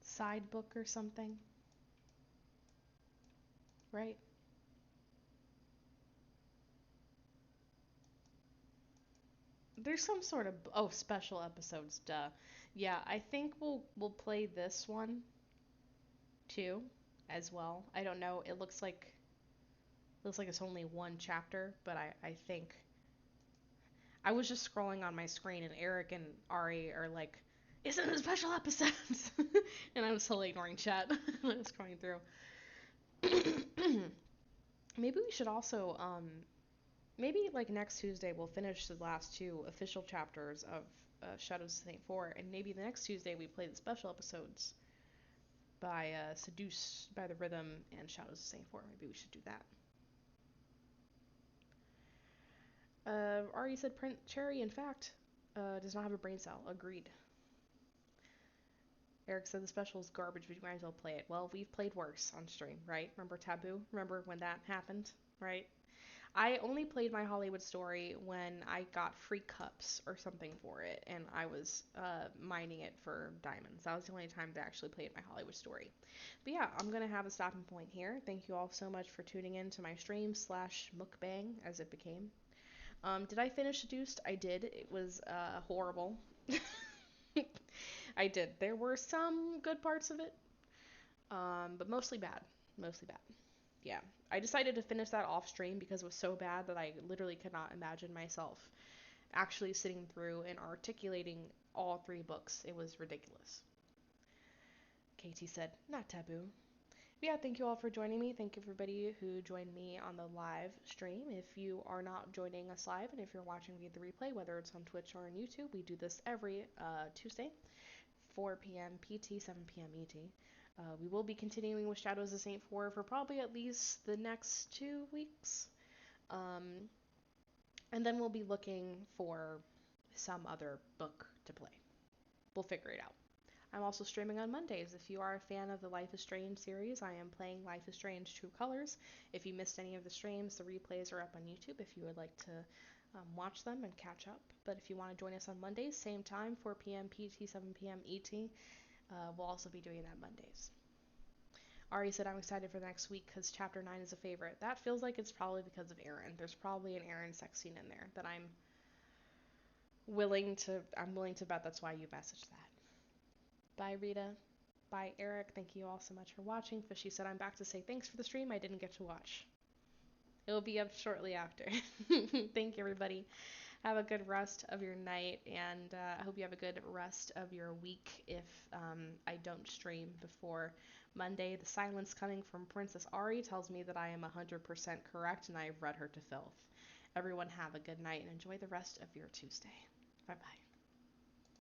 side book or something? Right? There's some sort of special episodes, duh. Yeah, I think we'll play this one too as well. I don't know. It looks like it's only 1 chapter, but I think I was just scrolling on my screen and Eric and Ari are like, "Isn't it special episodes?" And I was totally ignoring chat. I was scrolling through. Maybe we should also maybe like next Tuesday we'll finish the last 2 official chapters of Shadows of Saintfour, and maybe the next Tuesday we play the special episodes by Seduced by the Rhythm and Shadows of Saintfour. Maybe we should do that. Ari said Prince Cherry, in fact, does not have a brain cell. Agreed. Eric said the special is garbage, but you might as well play it. Well, we've played worse on stream, right? Remember Taboo? Remember when that happened, right? I only played my Hollywood story when I got free cups or something for it, and I was mining it for diamonds. That was the only time that I actually played my Hollywood story. But yeah, I'm going to have a stopping point here. Thank you all so much for tuning in to my stream / mukbang, as it became. Did I finish Seduced? I did. It was horrible. I did. There were some good parts of it, but mostly bad. Mostly bad. Yeah. I decided to finish that off stream because it was so bad that I literally could not imagine myself actually sitting through and articulating all 3 books. It was ridiculous. Katie said, not taboo. Yeah, thank you all for joining me. Thank you everybody who joined me on the live stream. If you are not joining us live and if you're watching via the replay, whether it's on Twitch or on YouTube, we do this every Tuesday, 4 p.m. PT, 7 p.m. ET. We will be continuing with Shadows of Saintfour for probably at least the next 2 weeks. And then we'll be looking for some other book to play. We'll figure it out. I'm also streaming on Mondays. If you are a fan of the Life is Strange series, I am playing Life is Strange True Colors. If you missed any of the streams, the replays are up on YouTube if you would like to watch them and catch up. But if you want to join us on Mondays, same time, 4 p.m. PT, 7 p.m. ET, we'll also be doing that Mondays. Ari said, I'm excited for the next week because Chapter 9 is a favorite. That feels like it's probably because of Aaron. There's probably an Aaron sex scene in there that I'm willing to bet that's why you messaged that. Bye, Rita. Bye, Eric. Thank you all so much for watching. Fishy said, I'm back to say thanks for the stream. I didn't get to watch. It will be up shortly after. Thank you, everybody. Have a good rest of your night, and I hope you have a good rest of your week if I don't stream before Monday. The silence coming from Princess Ari tells me that I am 100% correct, and I've read her to filth. Everyone have a good night, and enjoy the rest of your Tuesday. Bye-bye.